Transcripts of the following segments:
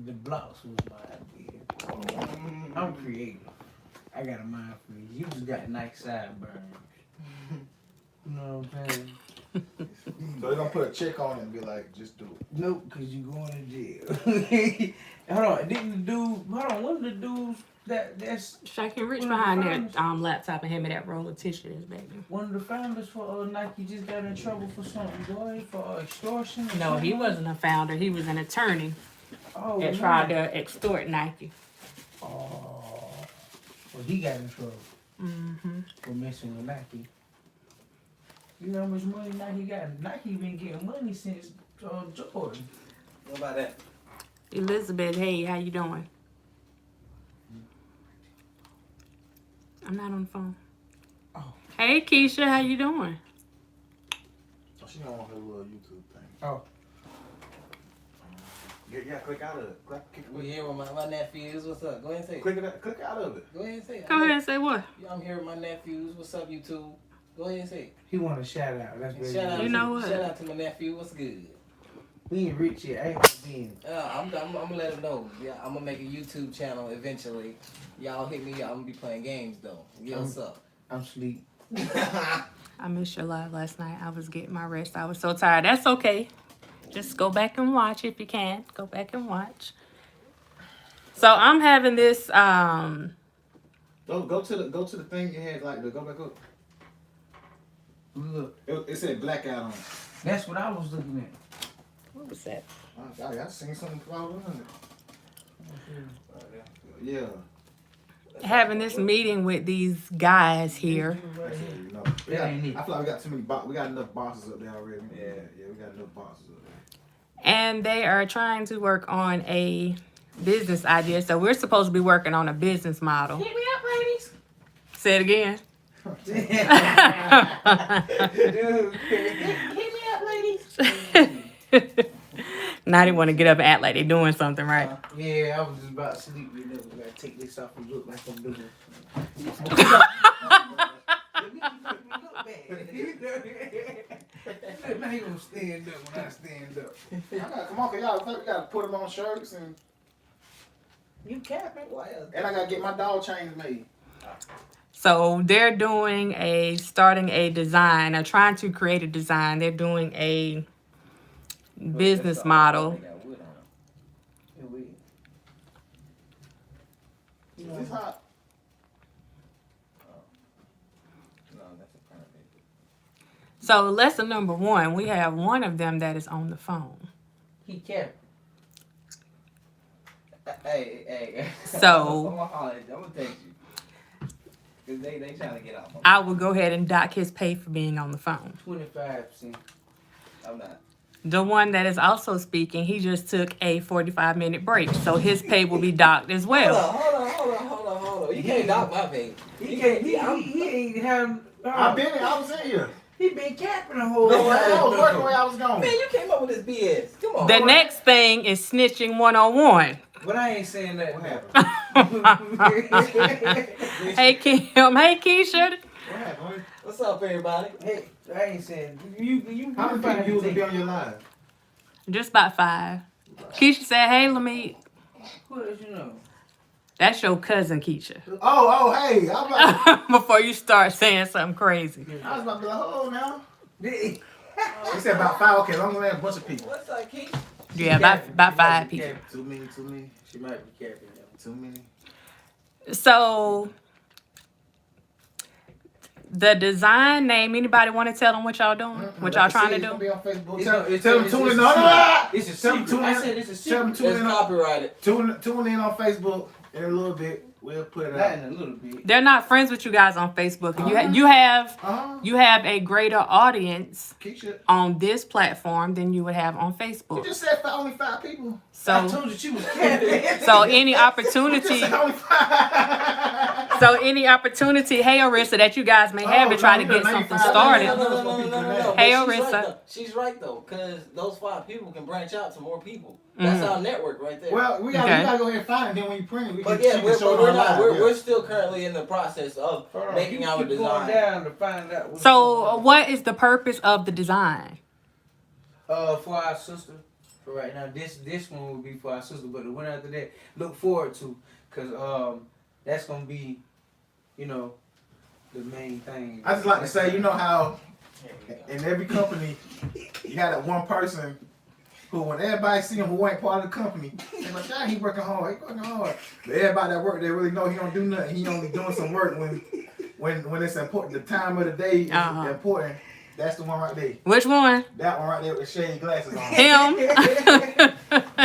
the blocks was my idea. I'm creative. I got a mind for you. You just got nice sideburns. You know what I'm saying? So they're gonna put a check on it and be like, just do it. Nope, because you going to jail. Hold on, didn't the dude, hold on, one of the dudes that's Shaking Rich behind that laptop and hand me that roll of tissue that's back there. one of the founders for Nike just got in trouble for something, boy, for extortion. Or No, he something? wasn't a founder. He was an attorney Oh, that no. tried to extort Nike. Oh, well, he got in trouble Mm-hmm. for messing with Nike. You know how much money Nike got? Nike been getting money since Jordan. What about that? Elizabeth, hey, how you doing? I'm not on the phone. Oh. Hey, Keisha, how you doing? Oh, she on her little YouTube thing. Oh. Yeah, click out of it. We here with my nephews. What's up? Go ahead and say it. Click out of it. Go ahead and say it. Go ahead and say what? Yeah, I'm here with my nephews. What's up, YouTube? Go ahead and say it. He want a shout out. That's what Shout out, You know what? Shout out to my nephew. What's good? We ain't rich yet. I ain't been. I'm gonna let him know. Yeah, I'm gonna make a YouTube channel eventually. Y'all hit me up. I'm gonna be playing games though. Yeah, what's up? I'm sleep. I missed your live last night. I was getting my rest. I was so tired. That's okay. Just go back and watch if you can. Go back and watch. So I'm having this. Go to the thing you had like the go back up. Look, It said blackout on it. that's what I was looking at. What was that? I seen something fall on it. Yeah. Having this meeting with these guys here. That's it, you know. That ain't it. I feel like we got too many we got enough bosses up there already. Yeah, we got enough bosses up there. And they are trying to work on a business idea. So we're supposed to be working on a business model. Hit me up, ladies. Say it again. Dude, Hit me up, ladies. Now they want to get up and act like they're doing something, right? yeah, I was just about to sleep. You know, we gotta take this off and look like I'm doing. Now he gonna stand up when I stand up. Come on, cause y'all we gotta put them on shirts and You capping? Why else? I gotta get my dog chains made. So they're starting a design, or trying to create a design. They're doing a business model. They got wood on it. Is this hot? No, that's a permit. So lesson number 1, we have one of them that is on the phone. He capping. Hey. So- I'm gonna text you. Cause they trying to get off. I will go ahead and dock his pay for being on the phone. 25%. I'm not. The one that is also speaking, he just took a 45-minute break, so his pay will be docked as well. Hold on. You can't knock my pay. He can't. He ain't having. I was in here. He been capping the whole No, I time. was working where I was going. Man, you came up with this BS. Come on. The next thing is snitching 101. But I ain't saying that. What happened? Hey Kim, hey Keisha. What happened? What's up, everybody? Hey, I ain't saying you. How many people usually be on your live? Just about 5. Keisha said, hey Lamit. What else you know? That's your cousin Keisha. Oh, hey. Before you start saying something crazy. I was about to be like, oh, now. He They said about 5. Okay, long as a bunch of people. What's up, Keith? Yeah, about 5 people. Too many. She might be capping. Too many. So the design name, anybody want to tell them what y'all doing? What y'all trying to It's gonna do? be on Facebook. It's Tell a- them it's tune a in. secret. It's a Tell them secret. tune I in. said it's a Tell them secret. tune It's in. copyrighted. Tune in on Facebook in a little bit. We'll put it Not out. in a little bit. They're not friends with you guys on Facebook. And you have a greater audience Keisha, on this platform than you would have on you Facebook. just said only 5 people. I So told you she was capping. so any You just opportunity said only 5. hey Arissa, that you guys may have to try to get something started. No. Hey, But Orissa. She's right though, because those 5 people can branch out to more people. That's our network right there. Well, we Okay. gotta go ahead and find it. Then when you print it, we But can, yeah, she can show it we're on not. live. We're still currently in the process of making our Keep going design. down to find out. So what is the purpose of the design? For our sister, But right now, this one will be for our sister. But the one after that, look forward to, cause that's gonna be, you know, the main thing. I just like to say, you know how There you in every company you got that one person who, when everybody see him who ain't part of the company, they like, "Yeah, he working hard. He working hard." But everybody that work, they really know he don't do nothing. He only doing some work when it's important. The time of the day is important. That's the one right there. Which one? That one right there with the shade glasses on. Him.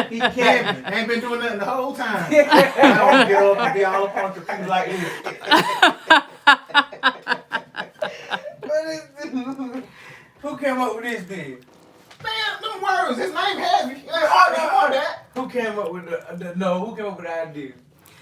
He camping. Ain't been doing nothing the whole time. I don't get up and be all up on the computer like this. What is this? Who came up with this then? Man, them words, his name heavy. Oh, that. Who came up with who came up with the idea?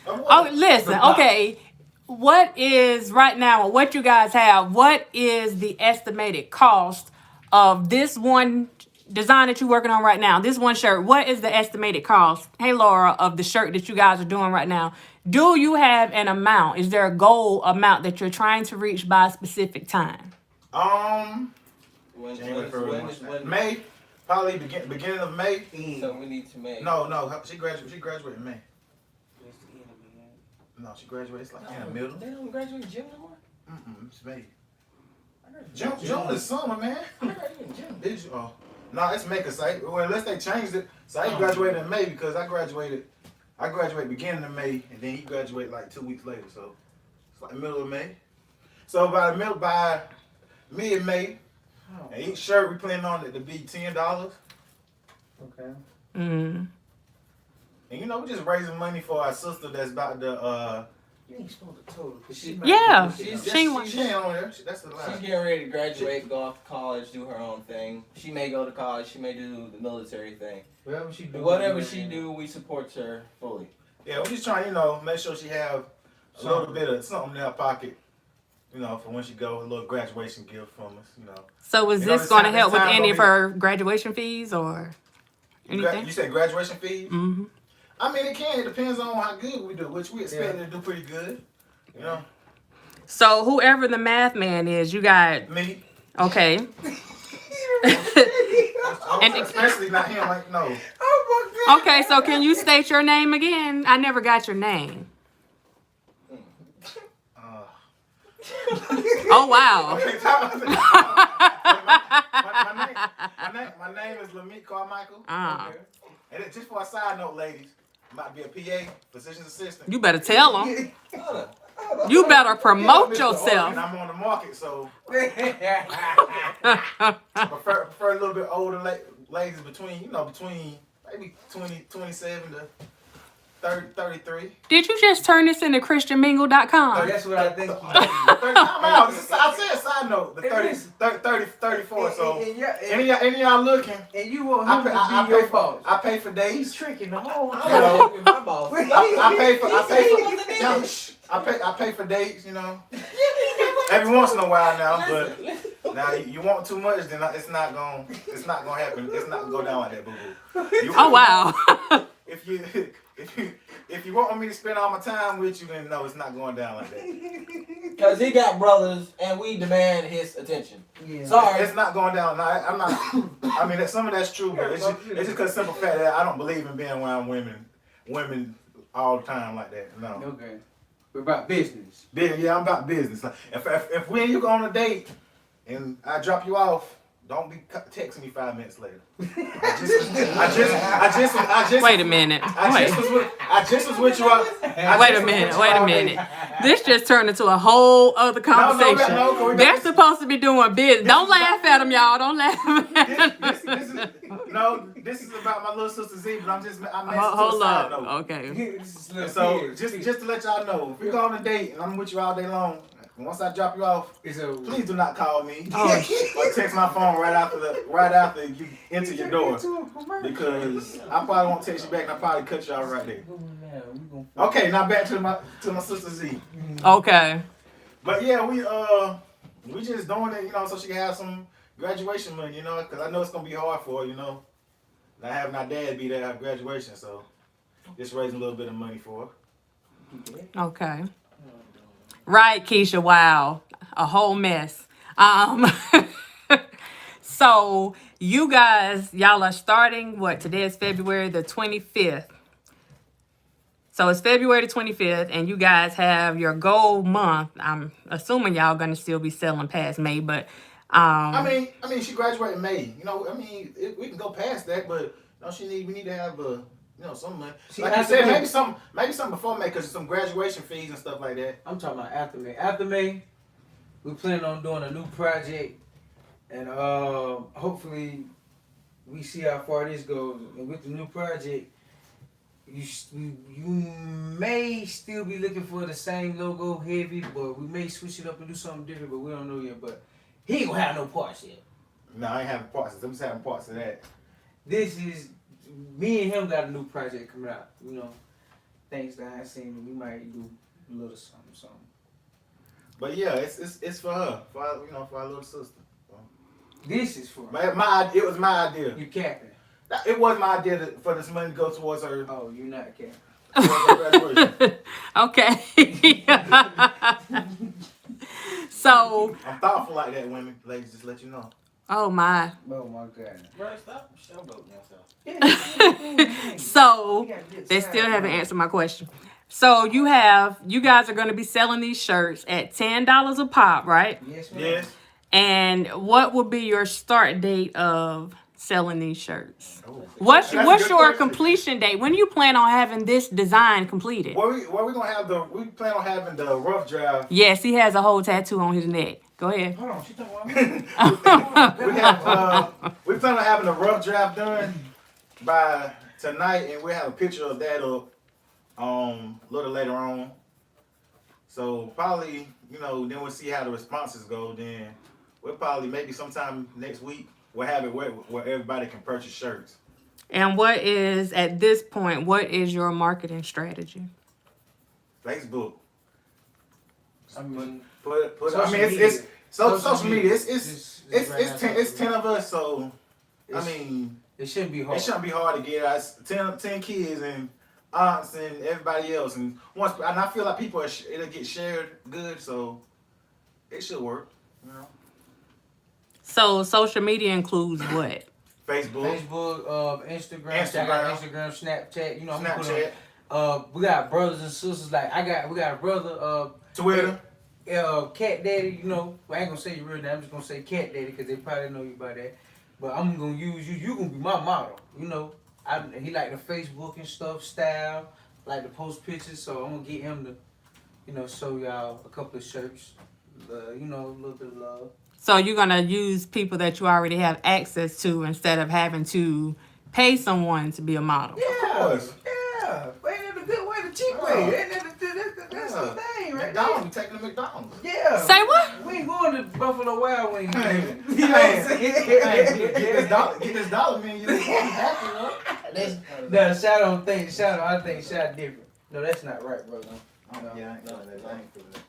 Oh, listen. Okay. What is right now, what you guys have, what is the estimated cost of this one design that you're working on right now? This one shirt, what is the estimated cost, hey Laura, of the shirt that you guys are doing right now? Do you have an amount? Is there a goal amount that you're trying to reach by a specific time? When May, probably beginning of May. So we need to make. No, she graduated in May. No, she graduated. It's like in the middle. They don't graduate in gym no more. It's May. June is summer, man. I graduated in gym. Did you? Oh, no, it's May. Cause well, unless they changed it, so I graduated in May because I graduated beginning of May, and then he graduated like 2 weeks later. So it's like the middle of May. So by mid-May, and each shirt we plan on it to be $10. Okay. Mm. And you know, we're just raising money for our sister that's about to You ain't supposed to tell her. 'Cause Yeah. She She ain't on there. That's the lie. She's getting ready to graduate, go off to college, do her own thing. She may go to college. She may do the military thing. Whatever she do, we support her fully. Yeah, we're just trying, make sure she have a little bit of something in her pocket, for when she go, a little graduation gift from us, So is this going to help with any of her graduation fees or anything? You said graduation fees? Mm-hmm. I mean, it can. It depends on how good we do, which we expect to do pretty good. So whoever the math man is, you got Me. okay. And especially not him. Like no. Okay, so can you state your name again? I never got your name. Oh wow. Okay, my name is Lamit Carmichael. Okay. And just for a side note, ladies, might be a PA, physician's assistant. You better tell them. You better promote yourself. And I'm on the market, so I prefer a little bit older ladies between maybe 27 to 33. Did you just turn this into ChristianMingle.com? Oh, that's what I think. I said side note, the 30, 34. So any of y'all looking, and you want him to be your boss. I pay for days. He's tricking the whole time. My boss. I pay for dates, every once in a while now. But now you want too much, then it's not gonna happen. It's not gonna go down like that, boo boo. Oh wow. If you want me to spend all my time with you, then no, it's not going down like that. Because he got brothers, and we demand his attention. Yeah. Sorry. It's not going down. No, I'm not. I mean, some of that's true, but it's just because simple fact that I don't believe in being around women all the time like that. No. Okay. We're about business. Yeah, I'm about business. Like, if we and you go on a date and I drop you off, don't be texting me 5 minutes later. I just. Wait a minute. I just was with you. Wait a minute. This just turned into a whole other conversation. No, They're supposed to be doing business. Don't laugh at them, y'all. Don't laugh at them. This is about my little sister Z, but I'm messing Hold to a side up. note. Okay. So just to let y'all know, if we go on a date and I'm with you all day long, once I drop you off, please do not call me or text my phone right after you enter your door, because I probably won't text you back and I probably cut you off right there. Okay, now back to my sister Z. Okay. But yeah, we just doing it, so she can have some graduation money, because I know it's gonna be hard for her, not having our dad be there at graduation, so just raising a little bit of money for her. Okay. Right, Keisha. Wow. A whole mess. So you guys, y'all are starting what? Today is February the 25th. So it's February the 25th, and you guys have your goal month. I'm assuming y'all gonna still be selling past May, but I mean, she graduated in May. You know, I mean, we can go past that, but you know, we need to have some money. Like you said, maybe something before May, because some graduation fees and stuff like that. I'm talking about after May. After May, we plan on doing a new project, and hopefully we see how far this goes. And with the new project, you may still be looking for the same logo, heavy, but we may switch it up and do something different. But we don't know yet. But he ain't gonna have no parts yet. No, I ain't having parts. I'm just having parts of that. This is me and him got a new project coming out. You know, things that I seen, we might do a little something. But yeah, it's for her, for our little sister. This is for it was my idea. you capping. It was my idea for this money to go towards her. Oh, you're not capping. okay. So I'm thoughtful like that, women. Ladies, just let you know. oh my. Oh my God. Bro, stop showboating yourself. So they still haven't answered my question. So you guys are going to be selling these shirts at $10 a pop, right? Yes, ma'am. Yes. And what will be your start date of selling these shirts? Oh. What's That's a your good question. completion date? When do you plan on having this design completed? We plan on having the rough draft. Yes, he has a whole tattoo on his neck. Go ahead. Hold on, she talking about me. We plan on having the rough draft done by tonight, and we'll have a picture of that up a little later on. So probably, then we'll see how the responses go. Then we'll probably maybe sometime next week we'll have it where everybody can purchase shirts. And at this point, what is your marketing strategy? Facebook. I mean, Social media. It's 10 of us, so I mean, it shouldn't be hard. It shouldn't be hard to get us 10 kids and aunts and everybody else, and I feel like it'll get shared good, so it should work. So social media includes what? Facebook, Instagram, Snapchat. Snapchat. We got brothers and sisters. Like we got a brother. Twitter. Cat Daddy. I ain't gonna say your real name. I'm just gonna say Cat Daddy because they probably know you by that. But I'm gonna use you. You gonna be my model. He like the Facebook and stuff style, like to post pictures. So I'm gonna get him to, show y'all a couple of shirts. A little bit of love. So you're gonna use people that you already have access to instead of having to pay someone to be a model. Yeah, of course. Yeah. Ain't that a good way, the cheap way? Ain't that that's the thing, right? McDonald's, we taking the McDonald's. Yeah. Say what? We ain't going to Buffalo Wild Wings. Hey, you know what I'm saying? Get this dollar, man. You happy, right? No, I think Shad different. No, that's not right, brother. Yeah, I ain't feeling that.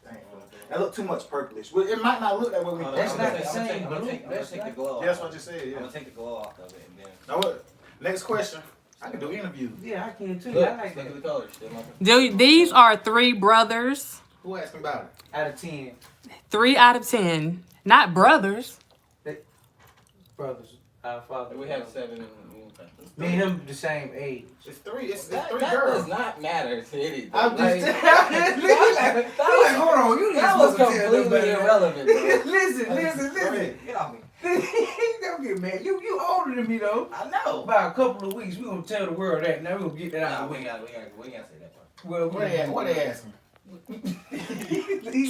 That look too much purplish. Well, it might not look that way. That's not the same. I'm gonna take the glow off. Yeah, that's what you said. Yeah. I'm gonna take the glow off of it and then. Now what? Next question. I can do interviews. Yeah, I can too. Look, I like look at that. the colors. These are 3 brothers. Who asked me about it? Out of 10 3 out of 10. Not brothers. brothers, our father. We have 7. Me and him the same age. It's 3. It's That 3 does girls. not matter to anything. I'm just That hold on, you that was completely irrelevant. Listen. Get off me. Don't get mad. You older than me though. I know. By a couple of weeks, we gonna tell the world that. Now we gonna get that out. We gotta say that part. Well, What they asking?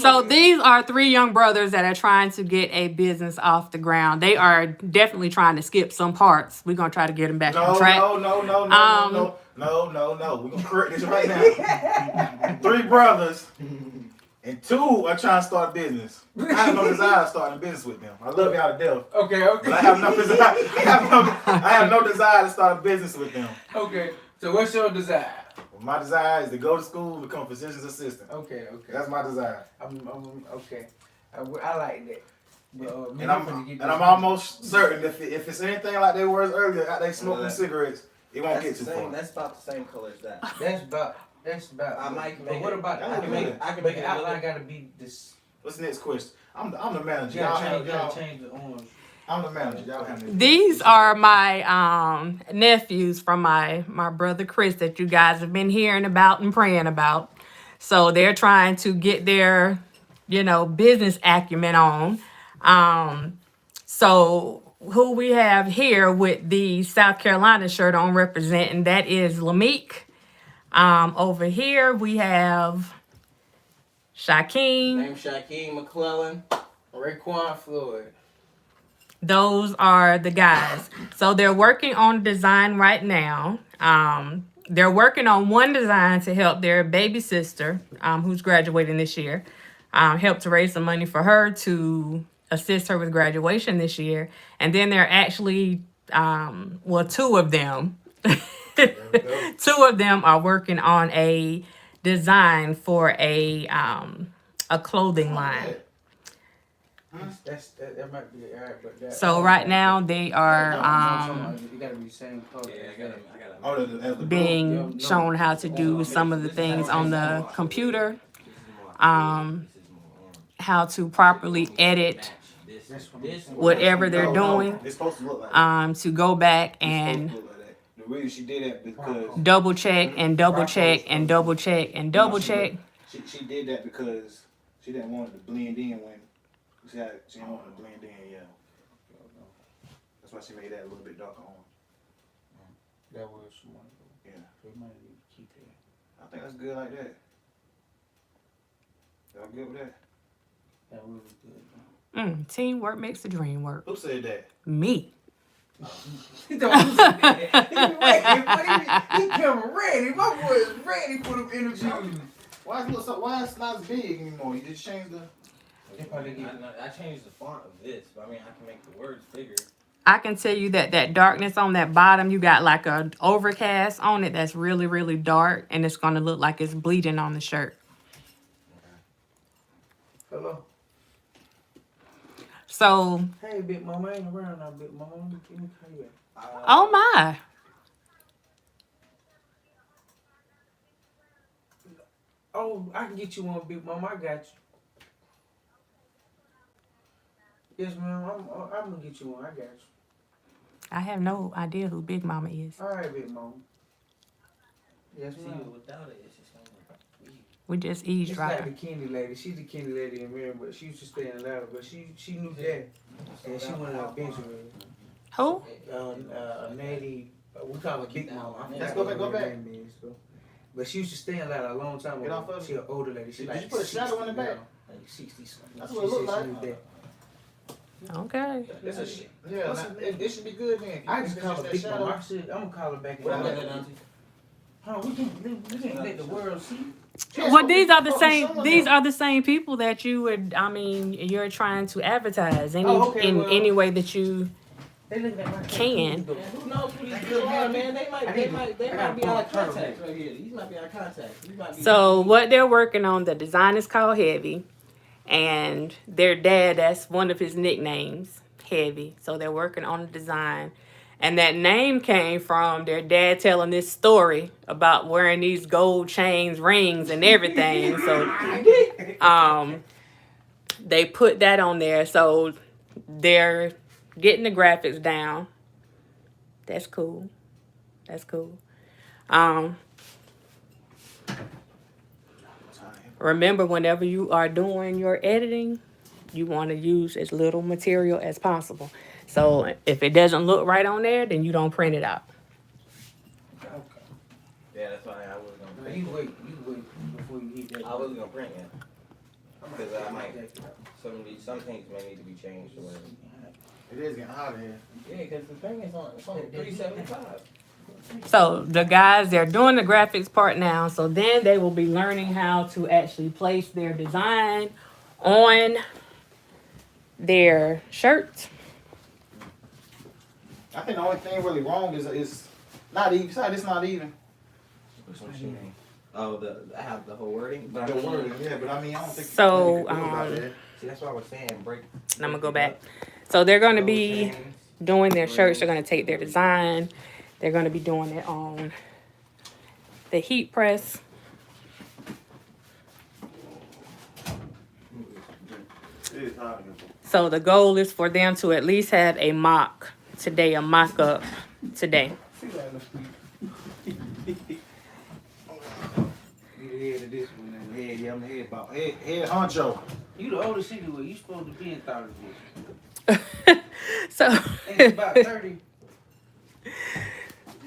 So these are 3 young brothers that are trying to get a business off the ground. They are definitely trying to skip some parts. We're gonna try to get them back on track. No. We're gonna correct this right now. 3 brothers and 2 are trying to start a business. I have no desire to start a business with them. I love y'all to death. Okay. But I have no desire. I have no desire to start a business with them. Okay. So what's your desire? My desire is to go to school and become a physician's assistant. Okay. That's my desire. I'm okay. I like that. But, And I'm almost certain if it's anything like they were earlier, out they smoking cigarettes, it won't get too far. That's about the same color as that. That's about. I might But make what it- about? I can make it- I can make it outline. Gotta be this. What's the next question? I'm the manager. You Y'all gotta have y'all. change the orange. I'm the manager. Y'all handle it. These are my nephews from my brother Chris that you guys have been hearing about and praying about. So they're trying to get their, business acumen on. So who we have here with the South Carolina shirt on representing, that is Lamique. Over here we have Shaquem. Name Shaquem McClellan. Raekwon Floyd. Those are the guys. So they're working on design right now. They're working on one design to help their baby sister, who's graduating this year, help to raise some money for her to assist her with graduation this year. And then they're actually, two of them, two of them are working on a design for a clothing line. That might be alright, but that. So right now they are You gotta be the same color. being shown how to do some of the things on the computer, how to properly edit whatever they're doing, It's supposed to look like that. to go back It's supposed and to look like that. The reason she did that because double check and double check and double check and double check. she did that because she didn't want it to blend in when she didn't want it to blend in. Yeah, that's why she made that a little bit darker on. That was one. Yeah, We might need to keep that. I think that's good like that. Y'all good with that? That was good. Teamwork makes the dream work. Who said that? Me. He coming ready. My boy is ready for them interviews. Why it's not as big anymore? You just changed the. I changed the font of this, but I mean, I can make the words bigger. I can tell you that darkness on that bottom, you got like a overcast on it that's really, really dark, and it's going to look like it's bleeding on the shirt. Hello. So, Hey, Big Mama. I ain't around now, Big Mama. Let me call you back. oh my. Oh, I can get you one, Big Mama. I got you. Yes, ma'am. I'm gonna get you one. I got you. I have no idea who Big Mama is. All right, Big Mama. Yes, See, ma'am. without it, it's just gonna look like weed. We just It's like eavesdropping. the candy lady. She's the candy lady in Maryland, but she used to stay in Atlanta. But she knew that, and she went out Benjamin. Who? Natty. We call her Big Mama. I Let's forgot go what back. her name is, so. But she used to stay in Atlanta a long time Get off ago. of it. She an older lady. She Did like you put a shadow in the 60 back? now. Like 60 something. That's what it looked She like. knew that. Okay. This is it should be good then. I just call her that Big shadow. Mama. I'm gonna call her back in. What the about day. that, auntie? Huh, we can't let the world see. Well, these are the same. These are the same people that you would. I mean, you're trying to advertise in any way that you They look at my can. Man, who knows who these people are, man? They might be out of contact right here. These might be out of contact. These might be So what they're working on, the design is called Heavy, and their dad, that's one of his nicknames, Heavy. So they're working on the design. And that name came from their dad telling this story about wearing these gold chains, rings, and everything. So they put that on there. So they're getting the graphics down. That's cool. That's cool. Remember, whenever you are doing your editing, you want to use as little material as possible. So if it doesn't look right on there, then you don't print it out. Yeah, that's why I was gonna No, print you it. wait before you hit that. I wasn't gonna print it. Because I might, some things may need to be changed or whatever. It is getting hot in here. Yeah, because the thing is it's on 375. So the guys, they're doing the graphics part now. So then they will be learning how to actually place their design on their shirts. I think the only thing really wrong is not even. It's not even. What you mean? Oh, I have the whole wording? But The word, yeah, but I mean, I don't think. So, you can do about that. See, that's what I was saying. I'm gonna go back. So they're gonna be doing their shirts. They're gonna take their design. They're gonna be doing it on the heat press. It is hot in here. So the goal is for them to at least have a mock today, a mock up today. See that little sweet. You the head of this one, then. Head, yeah, I'm the head about head honcho. You the oldest cigarette. You supposed to be in thought of this. So Ain't about 30.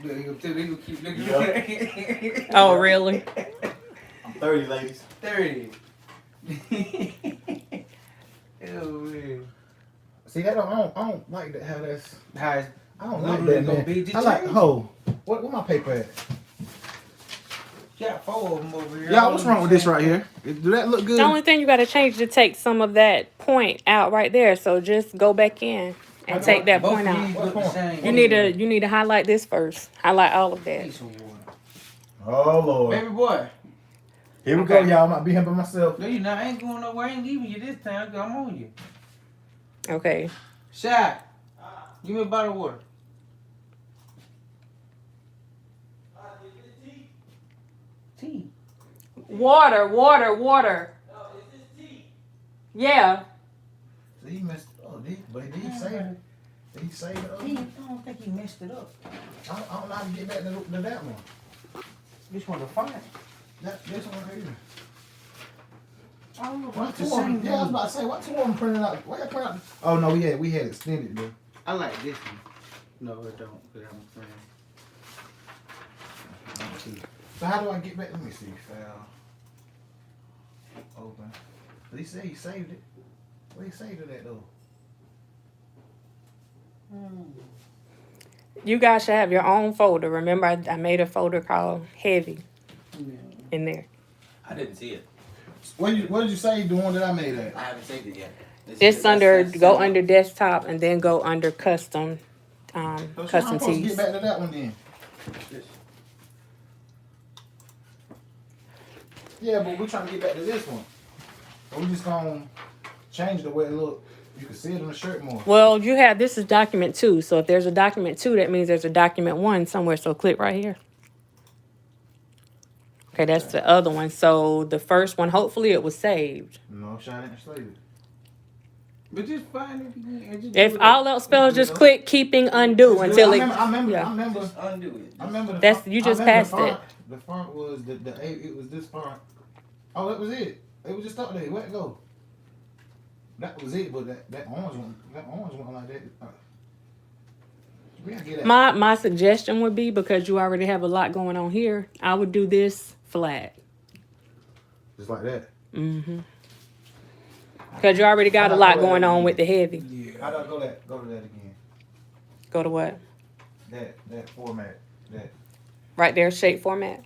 They gonna keep looking Yep. oh really? I'm 30, ladies. 30. Oh man. See, I don't like that. How that's. How I don't No, like no, that, no, man. big I like change. Where my paper at? got 4 of them over here. Y'all, what's wrong with this right here? Do that look good? The only thing you got to change to take some of that point out right there. So just go back in and take that Both point of out. these look the same. You need to highlight this first. Highlight all of that. Piece of water. Oh Lord. Baby boy. Here we go, y'all. I'm not be here by myself. No, you not. I ain't going nowhere. I ain't leaving you this time. I'm on you. Okay. Shot. Give me a bottle of water. Tea. Water. Yeah. So he messed. Oh, but did he save it? Did he save it? I don't think he messed it up. I don't know how to get back to that one. Which one to find? This one right here. I don't know. Why What's two the of them? same Yeah, I was one? about to say, why two of them printed out? Why y'all print out? Oh no, we had extended though. I like this one. No, it don't. Cause I'm a friend. So how do I get back? Let me see. File. Open. But he said he saved it. Where he saved it at though? You guys should have your own folder. Remember, I made a folder called Heavy Yeah. in there. I didn't see it. What did you say? The one that I made at? I haven't saved it yet. It's under go under desktop and then go under custom So I'm custom supposed to tees. get back to that one then. Yeah, but we're trying to get back to this one. Or we just gonna change the way it look. You can see it on the shirt more. Well, you have this is document 2. So if there's a document 2, that means there's a document 1 somewhere. So click right here. Okay, that's the other one. So the first one, hopefully it was saved. No, Shine didn't save it. But just find it again. And just If do it. all else fails, just click keeping undo until it. I remember. Just undo it. I remember the That's- font- you just I remember passed the it. font. The font was it was this font. Oh, that was it. It was just up there. Where'd it go? That was it, but that orange one like that. We gotta get that. My suggestion would be, because you already have a lot going on here, I would do this flat. Just like that. Mm-hmm. Because you already got a lot going on with the heavy. Yeah. How do I go to that again? Go to what? That format. That Right there, shape format.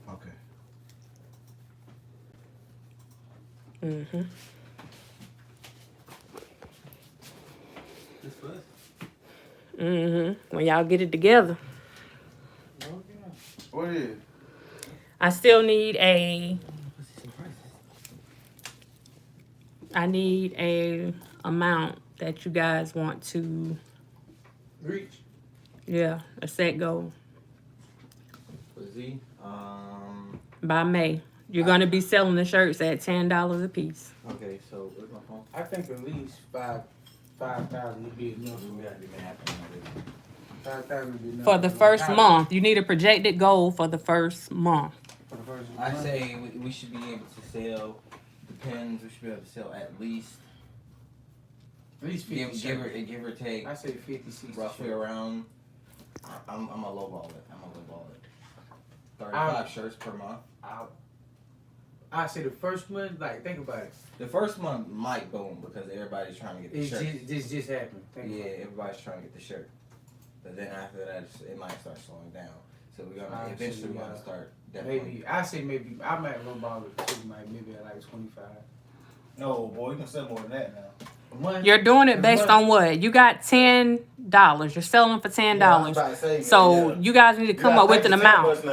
okay. Mm-hmm. This was. Mm-hmm. When y'all get it together. What is it? I still need a amount that you guys want to, Reach. yeah, a set goal For Z. by May. You're gonna be selling the shirts at $10 a piece. Okay, so where's my phone? I think at least 5,000 would be enough. We gotta be happy. 5,000 would be enough. For the first month, you need a projected goal for the first month. For the first I month. say we should be able to sell. Depends. We should be able to sell at least At least 50 give or take I say 50, 60 roughly shirts. around. I'm a lowball it. 35 shirts per month. I say the first month, like, think about it. The first month might boom because everybody's trying to get the shirt. This just happened. Think Yeah, about it. everybody's trying to get the shirt. But then after that, it might start slowing down. So we're gonna I eventually see, want to yeah. start definitely. Maybe I might lowball it too, maybe at like 25. No, boy, you can sell more than that now. A month. You're doing it based on what? You got $10. You're selling for $10. So you guys need to come up with an amount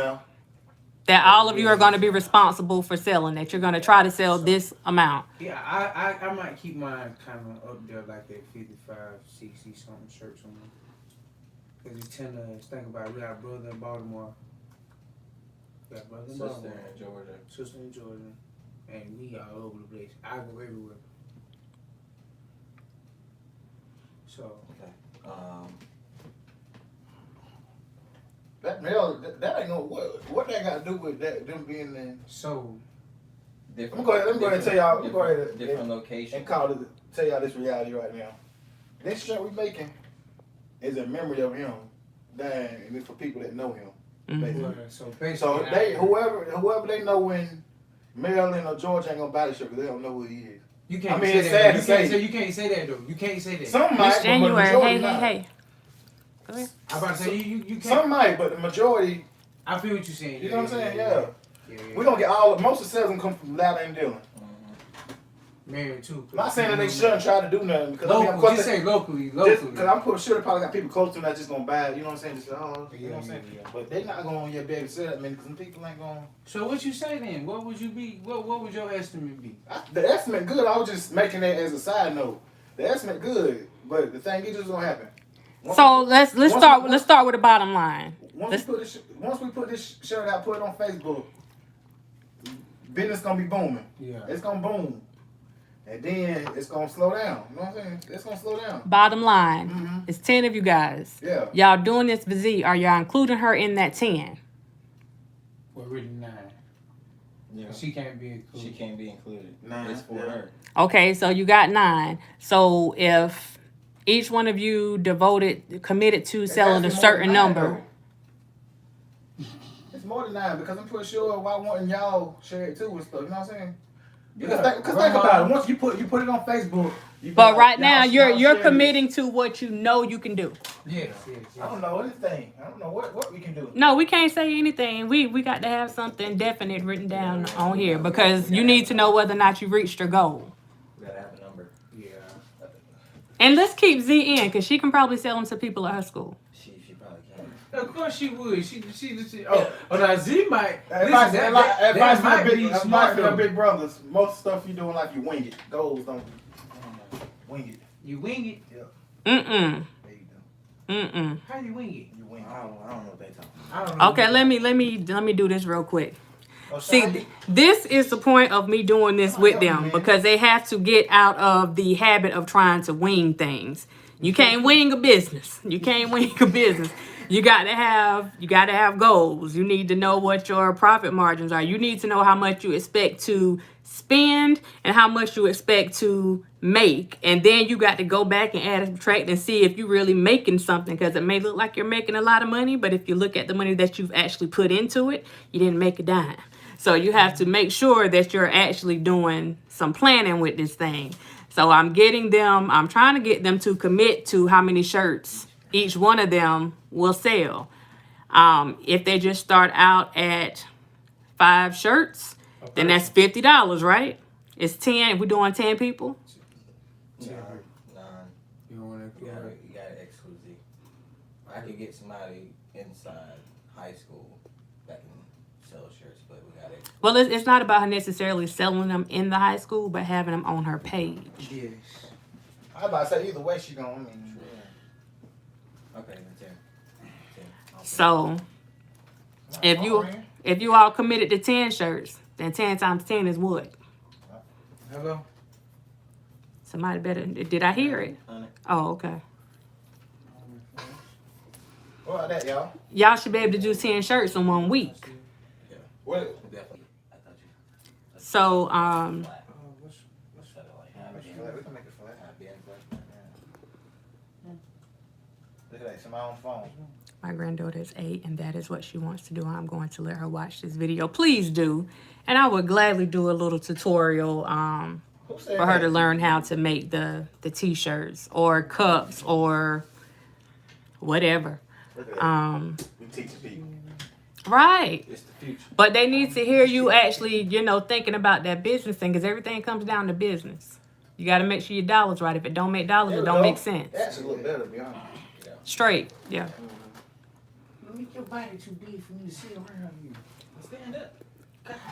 that all of you are going to be responsible for selling, that you're going to try to sell this amount. Yeah, I might keep mine kind of up there like that 55, 60 something shirts on them. Because you tend to think about it. We got a brother in Baltimore. We got a brother in Sister Baltimore. in Georgia. Sister in Georgia. And we all over the place. I go everywhere. So Okay. That mail, that ain't no what that got to do with that them being in. so Let me go ahead and tell y'all. Let me go ahead Different location. and tell y'all this reality right now. This shirt we making is in memory of him dying, and it's for people that know him. Basically. so basically, So they whoever they know when Maryland or Georgia ain't gonna buy the shirt because they don't know who he is. you can't. I mean, say it's that. sad to You can't say that though. You can't say that. Some might, It's but the January. majority Hey, not. hey. Go ahead. I'm about to say you can't. Some might, but the majority. I feel what you're saying. You know what I'm saying? Yeah. Yeah. We're gonna get most of the sales gonna come from Louder and Dillon. Married too. I'm not saying that they shouldn't try to do nothing because Local, just say locally. Because I'm pretty sure they probably got people close to them that's just gonna buy it. You know what I'm saying? Just you know what I'm saying? Yeah. But they not gonna be able to sell that many because some people ain't gonna. So what you say then? What would you be? What would your estimate be? The estimate good. I was just making that as a side note. The estimate good, but the thing is just gonna happen. So let's start with the bottom line. Once we put this shirt out, put it on Facebook, business gonna be booming. Yeah. It's gonna boom. And then it's gonna slow down. You know what I'm saying? It's gonna slow down. Bottom line, Mhm. it's 10 of you guys. Yeah. Y'all doing this for Z. Are y'all including her in that 10? Well, really 9. Yeah. She can't be included. She can't be included. 9. It's for her. Okay, so you got 9. So if each one of you committed to selling a certain number. It's more than 9 because I'm pretty sure why wouldn't y'all share it too and stuff. You know what I'm saying? Because Yeah. think about it. Once you put it on Facebook. But right now you're committing to what you know you can do. Yes. I don't know anything. I don't know what we can do. No, we can't say anything. We got to have something definite written down on here because you need to know whether or not you reached your goal. We gotta have a number. Yeah. And let's keep Z in because she can probably sell them to people at her school. She probably can. Of course she would. She now Z might. Advice That might be for the big brothers. Most stuff you do in life, you wing it. Goals don't wing it. You wing it. Mm-mm. There you go. Mm-mm. How you wing it? You wing it. I don't know what they talking I don't know. Okay, let me do this real quick. Oh, See, Shiny? this is the point of me doing this with help me, them man. because they have to get out of the habit of trying to wing things. You can't wing a business. You can't wing a business. You gotta have goals. You need to know what your profit margins are. You need to know how much you expect to spend and how much you expect to make. And then you got to go back and add and subtract and see if you're really making something because it may look like you're making a lot of money, but if you look at the money that you've actually put into it, you didn't make a dime. So you have to make sure that you're actually doing some planning with this thing. So I'm trying to get them to commit to how many shirts each one of them will sell. If they just start out at 5 shirts, then that's $50, right? It's 10. If we're doing 10 people. None. You want to? You gotta exclude Z. I could get somebody inside high school that can sell shirts, but we gotta. Well, it's not about her necessarily selling them in the high school, but having them on her page. Yes. I was about to say either way she gonna. Okay, then 10. So if you all committed to 10 shirts, then 10 times 10 is what? Hello. Somebody better. Did I hear it? 100. Oh, okay. What about that, y'all? Y'all should be able to do 10 shirts in 1 week. What? Definitely. I thought you. So Flat. What's Set it like half We being can make it flat. half being flat. Look at that. It's on my own phone. my granddaughter is 8, and that is what she wants to do. I'm going to let her watch this video. Please do. And I would gladly do a little tutorial for her to learn how to make the t-shirts or cups or whatever. We teaching people. Right. It's the future. But they need to hear you actually, thinking about that business thing, because everything comes down to business. You got to make sure your dollars right. If it don't make dollars, it don't make sense. That should look better, to be honest. Straight, yeah. Make your body too big for me to sit around you. Stand up.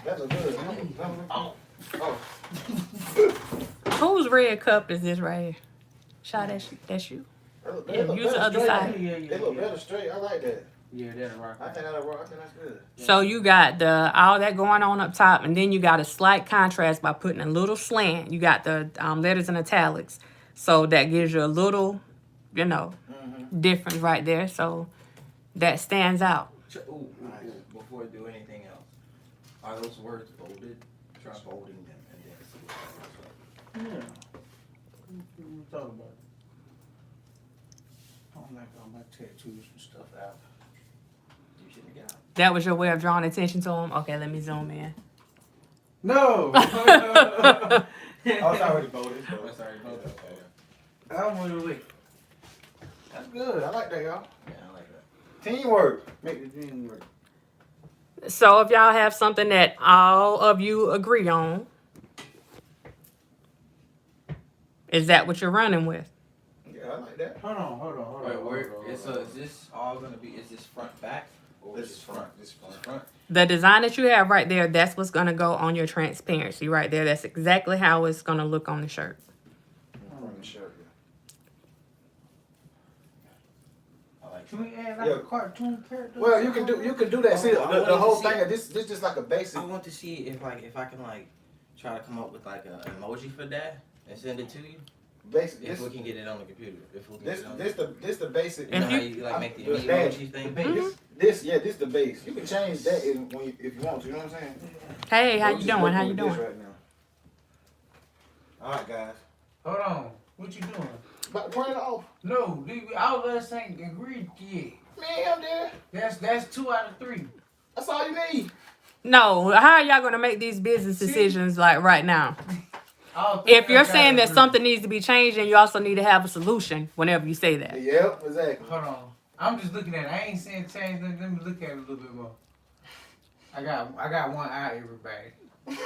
That look good. Oh. Whose red cup is this right here? Shaw, that's you. Yeah, use the other side. They look better straight. I like that. Yeah, that'll rock. I think that'll work. I think that's good. So you got all that going on up top, and then you got a slight contrast by putting a little slant. You got the letters in italics, so that gives you a little difference right there. So that stands out. Before I do anything else, are those words bolded? Try bolding them and then see what that looks like. Yeah. We'll talk about it. I don't like all my tattoos and stuff out. You shouldn't get out. That was your way of drawing attention to him? Okay, let me zoom in. No! Oh, it's already voted. That's already bolded. Okay. I'm on the way. That's good. I like that, y'all. Yeah, I like that. Teamwork. Make the dream work. So if y'all have something that all of you agree on, is that what you're running with? Yeah, I like that. Hold on. Wait, where? Is this all gonna be? Is this front back? Or This is is front. This is This front. front. The design that you have right there, that's what's going to go on your transparency right there. That's exactly how it's going to look on the shirt. Front and shirt, yeah. I like Can that. we add like a cartoon character? Well, you can do that. See, the whole thing. This just like a basic. I want to see if I can try to come up with like an emoji for that and send it to you. Basic. If we This, can get it on the computer. If we can this, get it on this the basic. You know If how you- you like make the Dad, emoji thing? This the base. You can change that if you want to. You know what I'm saying? Hey, how We're you just doing? working How you with this doing? right now. All right, guys. Hold on. What you doing? But turn it off. No, all of us ain't agreed yet. Me, I'm there. That's 2 out of 3. That's all you need. No, how are y'all going to make these business decisions like right now? If you're saying that something needs to be changed, then you also need to have a solution whenever you say that. Yep, exactly. Hold on. I'm just looking at it. I ain't saying change. Let me look at it a little bit more. I got one eye, everybody.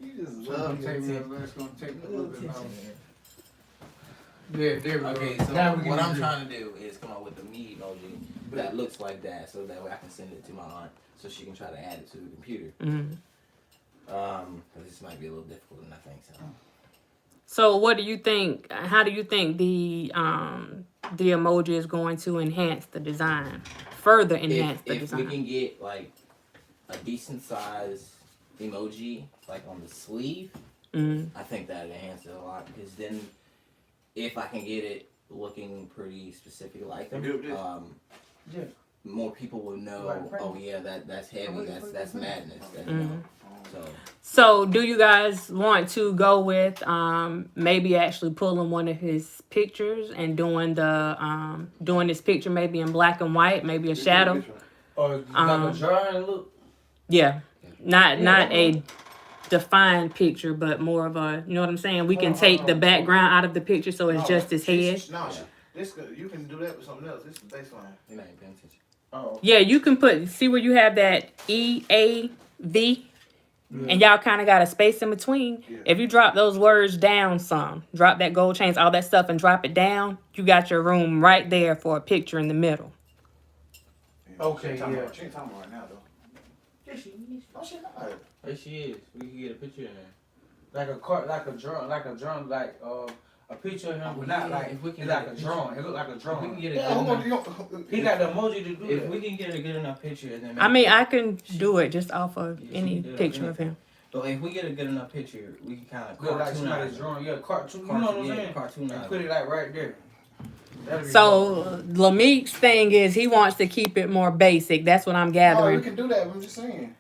You just It's love gonna take me attention. a little bit longer. Yeah, there we go. Okay, so Now we what can I'm do- trying to do is come up with a me emoji that looks like that, so that way I can send it to my aunt, so she can try to add it to the computer. Mhm. 'Cause this might be a little difficult than I think. So what do you think? How do you think the emoji is going to enhance the design? Further enhance the If we design? can get like a decent size emoji, like on the sleeve, Mhm. I think that enhances it a lot. Because then, if I can get it looking pretty specific like them, Yeah. more people will know. Like print. Oh yeah, that's heavy. That's madness. That, Mhm. So So, do you guys want to go with maybe actually pulling one of his pictures and doing this picture maybe in black and white, maybe a shadow? Or like Um, a drawing look. Yeah, not Yeah, a defined picture, but more of a, you know what I'm saying? We can Hold on, take hold the on. background out of the picture so it's just his head. No, you can do that with something else. This is the baseline. you're not even paying attention. Oh. Yeah, you can see where you have that EAV. And y'all kind of got a space in between. Yeah. If you drop those words down some, drop that gold chains, all that stuff, and drop it down, you got your room right there for a picture in the middle. Okay, She ain't talking yeah. about- She ain't talking about right now, though. Yeah, she is. No, she not. There she is. We can get a picture in there. Like a drawing, a picture of him, but not Yeah, like if we can it's get like a a picture. drawing. It look like a If we drawing. can get a Yeah, good who enough, gonna He got the emoji to do if that. we can get a good enough picture, and then I mean, I can do it just off of Yeah, she any can do it, picture yeah. of him. But if we get a good enough picture, we can kind of Look like cartoonize somebody's it. drawing. Yeah, cartoon. You know what I'm saying? Cartoonize And it. put it like right there. That'd be So Lameek's thing is he wants to keep it more basic. That's what I'm Oh, we gathering. can do that. I'm just saying.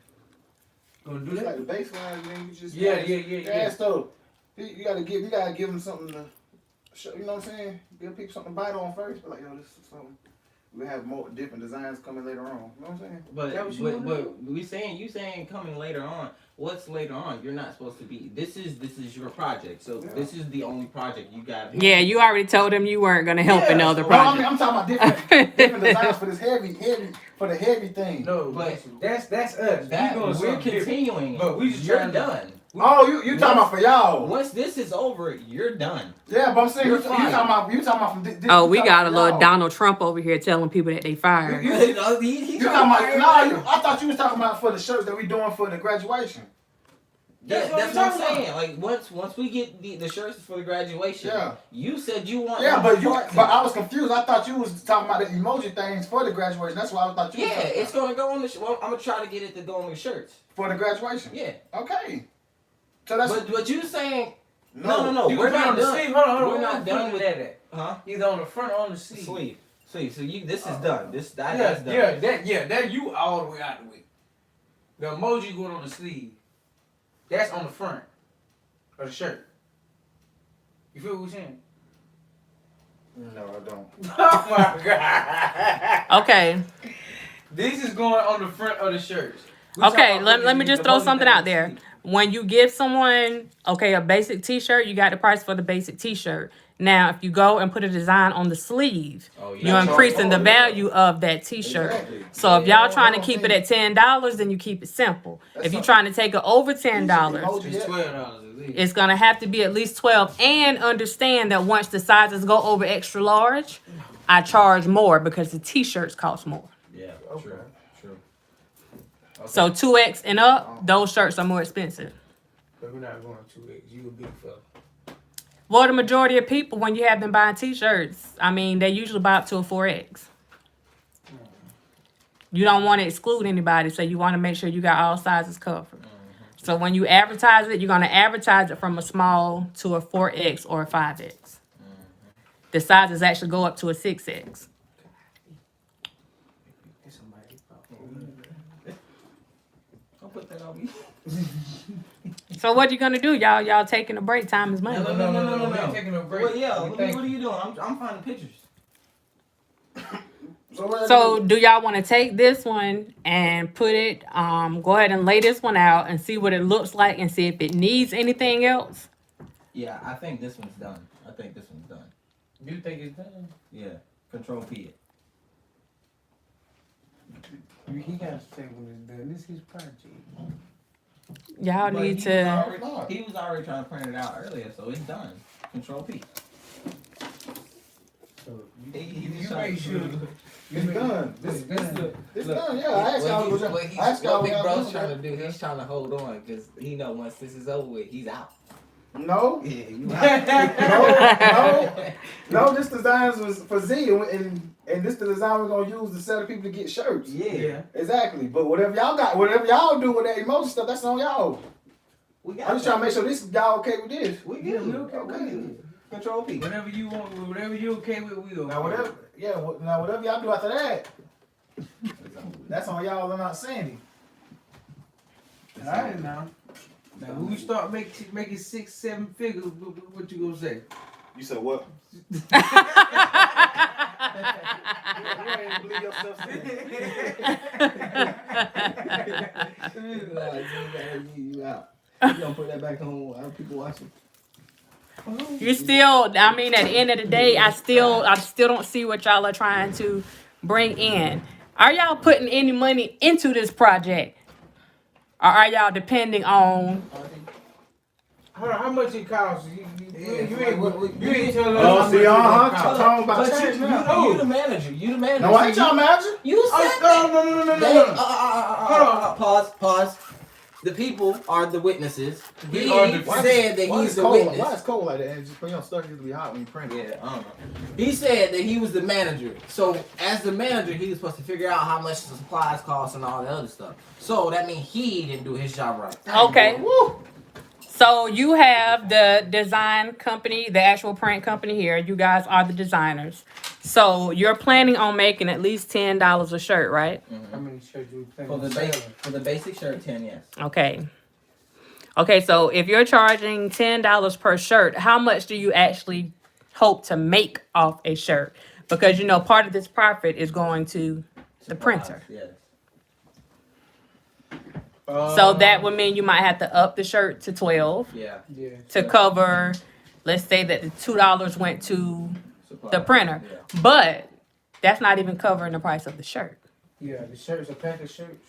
gonna do It's that. like the baseline, and then you just Yeah. So you gotta give them something to show. You know what I'm saying? Give people something to bite on first. But like, yo, this is something. We have more different designs coming later on. You know what I'm saying? That what you But wanna you saying coming later on. What's later on? You're not supposed to be. This is your project. So Yeah. this is the only project you got. Yeah, you already told him you weren't going to help in the other No, I mean, project. I'm talking about different designs for this heavy for the heavy thing. No, But that's us. That we doing we're something different. continuing. But we just you're trying to- done. Oh, you talking about for y'all? Once this is over, you're done. Yeah, but I'm saying You're you talking about from this. Oh, we you got a talking little about Donald Trump over here telling people that they fired. You He talking trying to about fire I thought you was talking about for the shirts that we doing for the graduation. Yeah, That's what that's I'm what I'm talking saying. Like once we get the shirts for the graduation, Yeah. you said you want. Yeah, them but part I was confused. I thought you was talking about the emoji things for the graduation. That's why I thought you was Yeah, talking it's about. gonna go on the. Well, I'm gonna try to get it to go on the shirts. For the graduation. Yeah, Okay. So that's but you saying no. no. You We're can put it not on the done. sleeve. Hold on. We're not Put done it with at that. Huh? Either on the front or on the sleeve. Sleeve. So this is done. That's done. That you all the way out the way. The emoji going on the sleeve. That's on the front of the shirt. You feel what we're saying? No, I don't. Oh my god. Okay. This is going on the front of the shirts. Okay, let me just throw something out there. When you give someone, a basic t-shirt, you got the price for the basic t-shirt. Now, if you go and put a design on the sleeve, you're increasing the value of that t-shirt. Exactly. So if y'all trying to keep it at $10, then you keep it simple. If you're trying to take it over $10, It's $12 at least. it's gonna have to be at least 12. And understand that once the sizes go over extra large, I charge more because the t-shirts cost more. Yeah. Okay. True. Okay. So 2X and up, those shirts are more expensive. But we're not going 2X. You a big fella. Well, the majority of people, when you have them buying t-shirts, I mean, they usually buy up to a 4X. You don't want to exclude anybody, so you want to make sure you got all sizes covered. So when you advertise it, you're going to advertise it from a small to a 4X or a 5X. The sizes actually go up to a 6X. Don't put that on me. So what you gonna do, y'all? Y'all taking a break? Time is money. No. We ain't taking a break. Well, yeah. What are you doing? I'm finding pictures. So do y'all want to take this one and put it? Go ahead and lay this one out and see what it looks like and see if it needs anything else. Yeah, I think this one's done. You think it's done? Yeah. Control P it. He got to say when it's done. This is his project. Y'all But need he to. He was already trying to print it out earlier, so it's done. Control P. So You make sure. It's done. It's done. Yeah, I asked What Big y'all. Bro's trying to do, he's trying to hold on because he know once this is over with, he's out. No. Yeah, you out. No, this design was for Z, and this the design we're gonna use to sell the people to get shirts. Yeah. Exactly. But whatever y'all do with that emoji stuff, that's on y'all. We got I'm just trying to make sure y'all okay with this. We Yeah, good. we okay. Control P. Whatever you want, whatever you okay with, we okay. Now whatever y'all do after that, that's on y'all. I'm not saying All right now. Now when we start making 6-7 figures, what you gonna say? it. You said what? You ain't believe yourself You out. You gonna put that back on other people watching? You still. I mean, at the end of the day, I still don't see what y'all are trying to bring in. Are y'all putting any money into this project? Or are y'all depending on? Hold on, how much it costs? You ain't telling us. Oh, how see, much it costs. talking about But change now. you the manager. You the manager. No, I ain't y'all manager. You said Oh, no. Pause. The people are the witnesses. He are the- said that he's the witness. Why is cold like that? And just put your stuff used to be hot when you print it. Yeah, I don't know. He said that he was the manager. So as the manager, he was supposed to figure out how much the supplies cost and all the other stuff. So that means he didn't do his job right. Okay. Woo. So you have the design company, the actual print company here. You guys are the designers. So you're planning on making at least $10 a shirt, right? How many shirts do we plan For on the selling? for the basic shirt, 10, yes. Okay. Okay, so if you're charging $10 per shirt, how much do you actually hope to make off a shirt? Because part of this profit is going to the printer. Yes. So that would mean you might have to up the shirt to 12 Yeah. Yeah. to cover. Let's say that the $2 went to Supplies. the printer, Yeah. but that's not even covering the price of the shirt. Yeah, the shirts, a pack of shirts.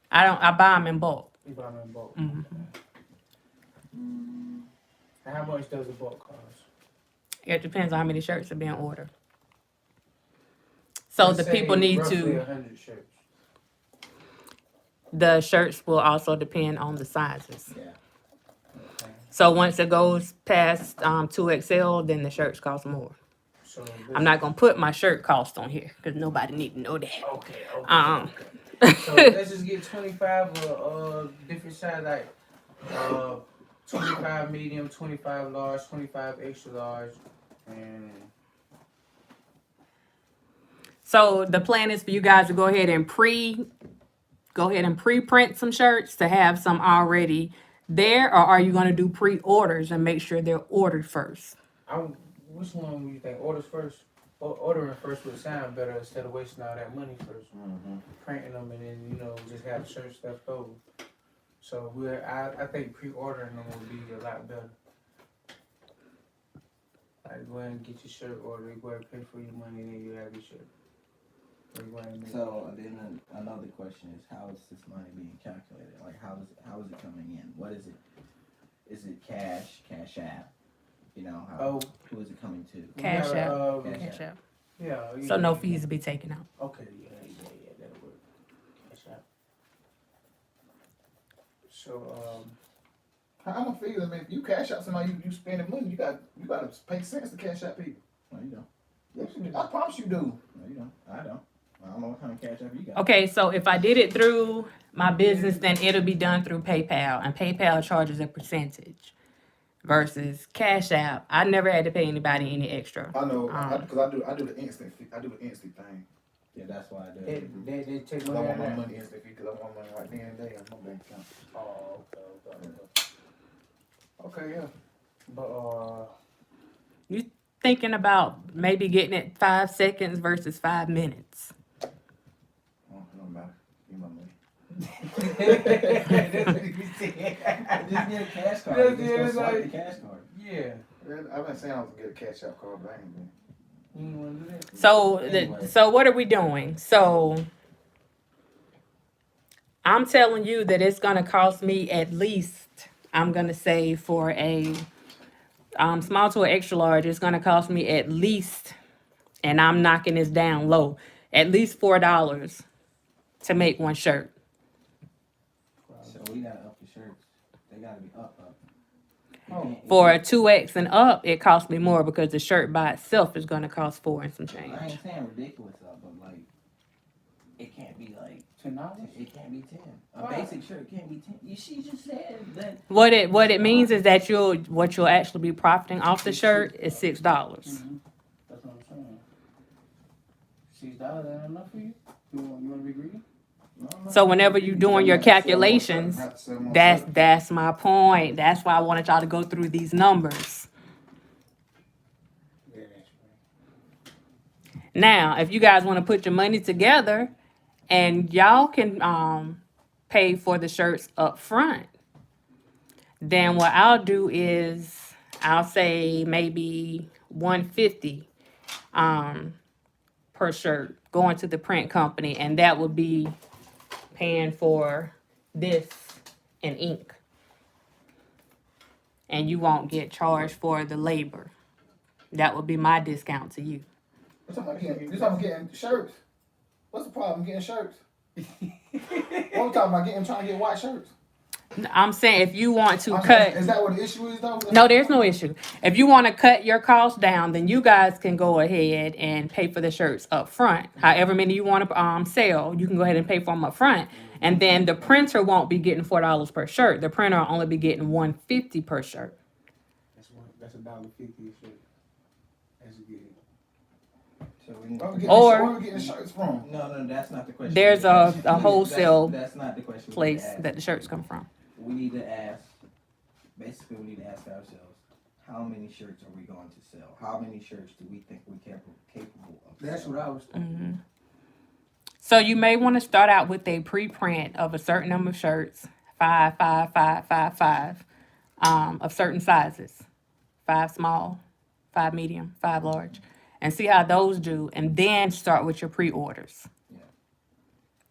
I buy them in bulk. You buy them in bulk. Mhm. And how much does a bulk cost? It depends on how many shirts are being ordered. So Let's the say people need roughly to. 100 shirts. The shirts will also depend on the sizes. Yeah. Okay. So once it goes past 2XL, then the shirts cost more. So I'm not gonna put my shirt cost on here because nobody need to know that. Okay. So let's just get 25 different size, like 25 medium, 25 large, 25 extra large, And So the plan is for you guys to go ahead and pre-print some shirts to have some already there, or are you gonna do pre-orders and make sure they're ordered first? which one do you think? Orders first? Ordering first would sound better instead of wasting all that money first. Printing them and then, just have the shirts left over. So I think pre-ordering them would be a lot better. Like, go ahead and get your shirt ordered, go ahead and pay for your money, and then you have your shirt. So then another question is, how is this money being calculated? Like, how is it coming in? What is it? Is it cash app? Who is it coming to? Cash Yeah, App. Cash Cash App. App. Yeah. So no fees to be taken out. Okay, yeah, that'll work. Cash App. So, I'm gonna figure. I mean, if you cash out somebody, you spending money. You gotta pay cents to cash out people. No, you don't. Yes, you do. I promise you do. No, you don't. I don't. I don't know what kind of cash app you got. Okay, so if I did it through my business, then it'll be done through PayPal, and PayPal charges a percentage. Versus Cash App, I never had to pay anybody any extra. I know, because I do the instant fee. I do the instant thing. Yeah, that's why I do. they take Because I money want my out. money instant fee. Because I want money right then and there on my bank account. Oh, okay, yeah. But, You thinking about maybe getting it 5 seconds versus 5 minutes? Oh, no matter. Give me my money. Just get a cash card. Yeah, Just go it's swipe like- the cash card. yeah. I've been saying I was gonna get a cash out card, but I ain't been. You ain't want to do that? So what are we doing? So I'm telling you that it's gonna cost me at least, I'm gonna say for a small to an extra large, it's gonna cost me at least, and I'm knocking this down low, at least $4 to make one shirt. So we gotta up the shirts. They gotta be up. For a 2X and up, it costs me more because the shirt by itself is gonna cost $4 and some I change. ain't saying ridiculous up, but like, it can't be like $10? it can't be 10. A Why? basic shirt can't be 10. She just said that. What it means is that what you'll actually be profiting off the shirt is $6. Mm-hmm. That's what I'm saying. $6 ain't enough for you? You want to be greedy? So whenever you're doing your calculations, that's my point. That's why I wanted y'all to go through these numbers. Yeah, that's right. Now, if you guys want to put your money together and y'all can pay for the shirts up front, then what I'll do is I'll say maybe $150 per shirt going to the print company, and that would be paying for this and ink. And you won't get charged for the labor. That would be my discount to you. You're talking about getting shirts. What's the problem getting shirts? What I'm talking about trying to get white shirts. I'm saying if you want to I'm cut. saying, is that what the issue is though? No, there's no issue. If you want to cut your costs down, then you guys can go ahead and pay for the shirts up front. However many you want to sell, you can go ahead and pay for them up front. And then the printer won't be getting $4 per shirt. The printer will only be getting $150 per shirt. That's $1.50 a shirt. That's good. So Where we getting shirts from? No, that's not the question. There's a wholesale That's not the question. place that the shirts come from. We need to ask. Basically, we need to ask ourselves: how many shirts are we going to sell? How many shirts do we think we're capable of? That's what I was thinking. So you may want to start out with a pre-print of a certain number of shirts, 5, 5, 5, 5, 5, of certain sizes, 5 small, 5 medium, 5 large, and see how those do, and then start with your pre-orders. Yeah.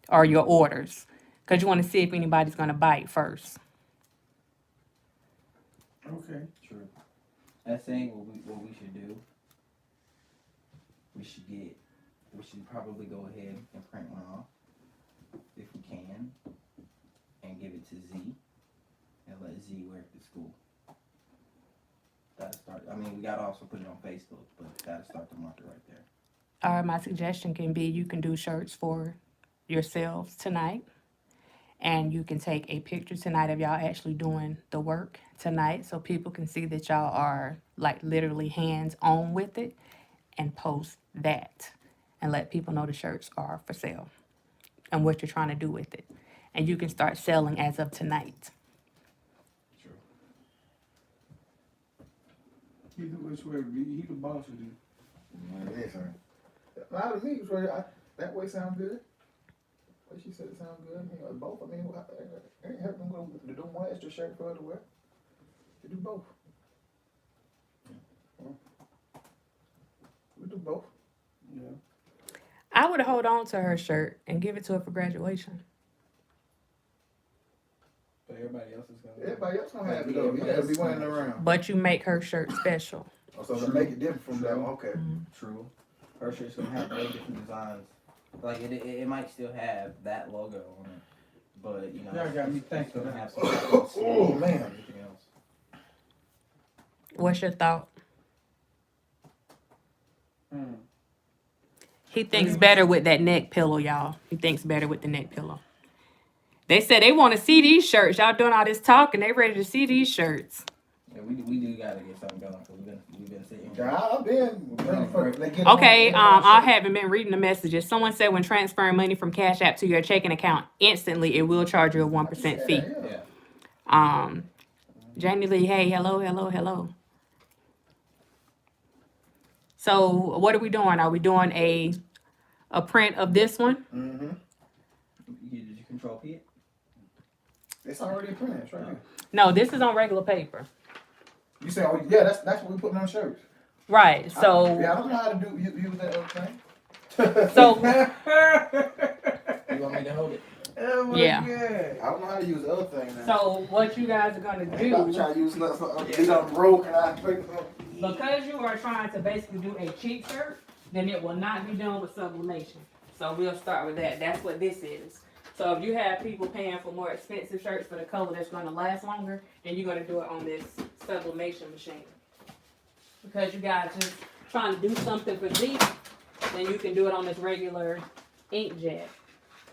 Or your orders, because you want to see if anybody's going to bite first. Okay. True. I think what we should do. We should probably go ahead and print one off, if we can, and give it to Z, and let Z wear it to school. Gotta start. I mean, we gotta also put it on Facebook, but gotta start the market right there. Or my suggestion can be you can do shirts for yourselves tonight, And you can take a picture tonight of y'all actually doing the work tonight so people can see that y'all are like literally hands on with it, and post that and let people know the shirts are for sale and what you're trying to do with it. And you can start selling as of tonight. True. He the boss of this. Listen, now the amigos way, that way sound good. What she said it sound good. You know, both. I mean, it ain't hurt them to do one extra shirt for her to wear. To do both. We do both. Yeah. I would hold on to her shirt and give it to her for graduation. But everybody else is gonna. Everybody else gonna have it though. You gotta be wearing it around. But you make her shirt special. Oh, so to make it different from that one, okay. True. Her shirt's gonna have very different designs. Like it might still have that logo on it, but you know. Y'all got me it's thinking. gonna have some. Oh man. Everything else. What's your thought? He thinks better with that neck pillow, y'all. He thinks better with the neck pillow. They said they want to see these shirts. Y'all doing all this talking. They ready to see these shirts. Yeah, we do gotta get something going because we've been sitting. I've been ready for they get Okay, on I haven't been reading the messages. Someone said when transferring money from Cash App to your checking account, instantly it will charge you a 1% fee. Yeah. Janie Lee, hey, hello. So what are we doing? Are we doing a print of this one? Mm-hmm. Did you control P it? It's already printed. It's right here. No, this is on regular paper. You say, oh yeah, that's what we putting on shirts. Right. So Yeah, I don't know how to do use that other thing. so You want me to hold it? Oh my Yeah. God. I don't know how to use the other thing now. so what you guys are gonna I'm do, trying to use nothing for these on broke and I pick them up. because you are trying to basically do a cheap shirt, then it will not be done with sublimation. So we'll start with that. That's what this is. So if you have people paying for more expensive shirts for the color that's gonna last longer, then you're gonna do it on this sublimation machine. Because you guys just trying to do something for cheap, then you can do it on this regular inkjet.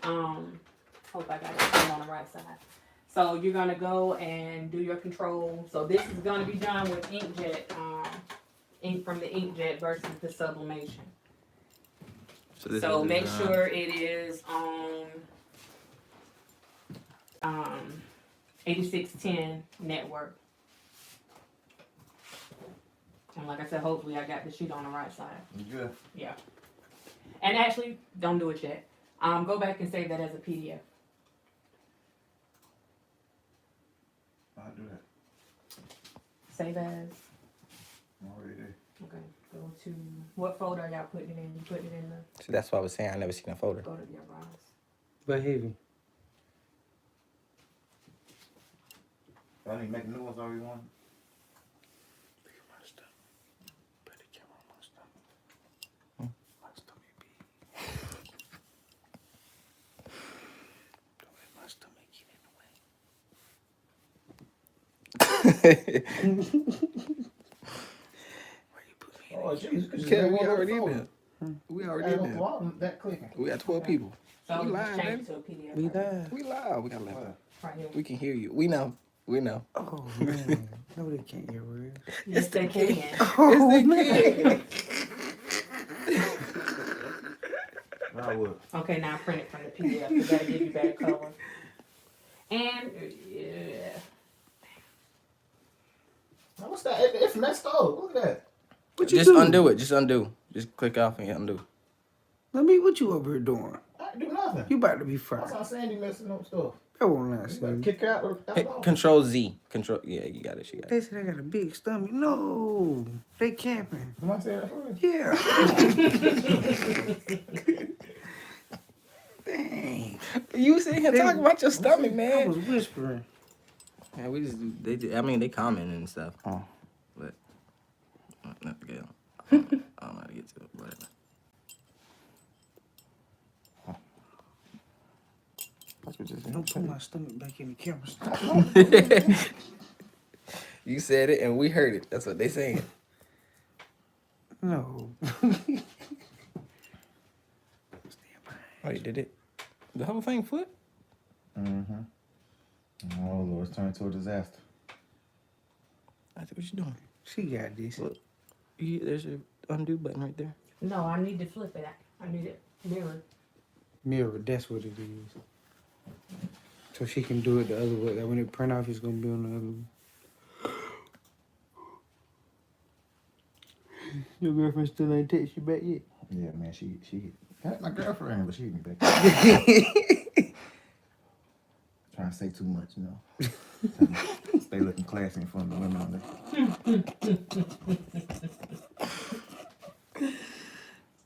Hope I got it on the right side. So you're gonna go and do your control. So this is gonna be done with inkjet, ink from the inkjet versus the sublimation. So make sure it is on 8610 network. And like I said, hopefully I got the sheet on the right side. You good? Yeah. And actually, don't do it yet. Go back and save that as a PDF. I'll do that. Save as. I'm already there. Okay. Go to what folder are y'all putting it in? You put it in the. See, that's what I was saying. I never seen a folder. Go to your browse. But heavy. I need to make new ones already one. Oh, Jesus. Yeah, we already in there. We already in there. That clicking. We got 12 people. So We just live, change baby. it to a PDF. We right here. live. We live. We got 11. Right here. We can hear you. We know. We know. Oh man. No, they can't hear real. Yes, they can. Oh man. I would. Okay, now print it from the PDF. You gotta give you better color. And yeah. Now, what's that? It's messed up. Look at that. What you Just do? undo it. Just undo. Just click off and undo. Let me. What you over here doing? I didn't do nothing. You about to be I fired. saw Sandy messing up stuff. That won't You last. better Sandy. kick her out or Hey, Control Z. Control. Yeah, you got it. She got it. They said I got a big stomach. No, they camping. Am I saying that first? Yeah. Dang. You sitting here talking about your stomach, I man. was whispering. Yeah, we just. I mean, they comment and stuff. Oh. But. Not to get. I don't know how to get to it. Whatever. Don't put my stomach back in the camera. You said it and we heard it. That's what they saying. No. Oh, you did it? The whole thing flip? Mm-hmm. Oh Lord, it's turned into a disaster. I see what you're doing. She got this. Look, there's your undo button right there. No, I need to flip it. I need it mirrored. Mirror, that's what it is. So she can do it the other way. Like when it print off, it's gonna be on the other one. Your girlfriend still ain't text you back yet? Yeah, man, she got my girlfriend, but she hit me back. Trying to say too much, you know. Stay looking classy in front of the women on there.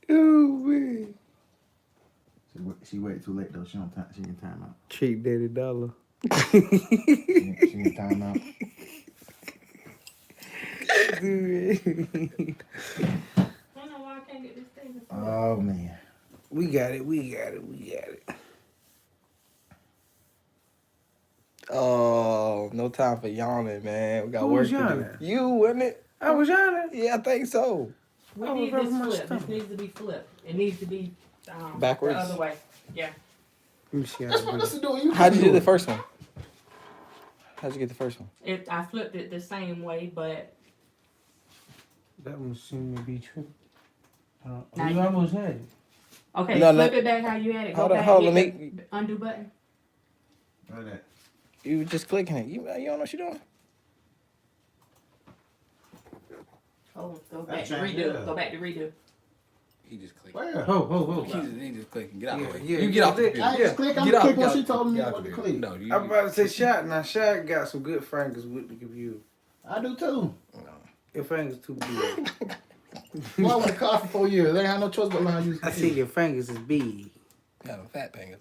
Oh man. She waited too late though. She don't time. She in time out. Cheap daddy dollar. She in time out. I don't know why I can't get this thing. Oh man. We got it. Oh, no time for yawning, man. We got Who work was to do. yawning? You, wasn't it? I was yawning. Yeah, I think so. We I was need rubbing my this flip. stomach. This needs to be flipped. It needs to be Backwards? the other way. Yeah. Let me see how That's to what do this it. is doing. How'd you do the first one? How'd you get the first one? I flipped it the same way, but That one seemed to be true. Now You you- almost had it. okay, No, flip let- it back how you had it. Go Hold on, back, hold on, hit let me- the undo button. Look at that. You were just clicking it. You don't know what you're doing? Oh, go back That's to right, redo. yeah. Go back to redo. He just clicked. Where? Ho. He just clicking. Get out Yeah, of the way. yeah, You get off the yeah. computer. I just click. I'm Get out, click get when out, she told me get out what to the click. computer. No, you. I'm about to say Shot. Now Shot got some good fingers with the computer. I do too. Your fingers too big. Well, I went to college for 4 years. They ain't had no choice but learn how to use the I see computer. your fingers is big. Got them fat fingers.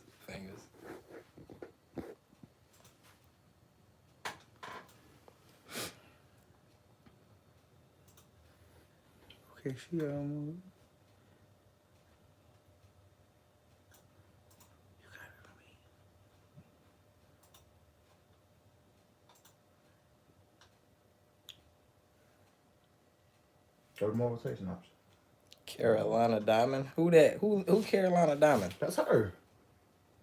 Okay, she almost. Go to more rotation option. Carolina Diamond. Who that? Who Carolina Diamond? That's her.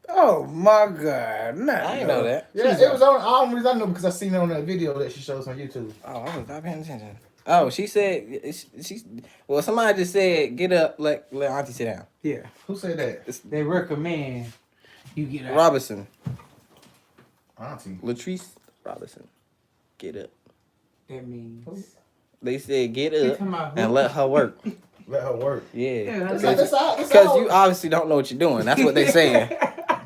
Oh my God! Not I didn't know that. Yeah, She's it was on. All the reason I know because I seen it on that video that she shows on YouTube. Oh, I was not paying attention. Oh, she said she. Well, somebody just said, "Get up, let auntie sit down." Yeah, Who said that? they recommend you get out. Robinson, Auntie. Latrice Robinson, get up. That means. They said, "Get You up talking about who? and let her work." Let her work. Yeah, Yeah, This that's out. because you obviously don't know what you're doing. That's what they saying.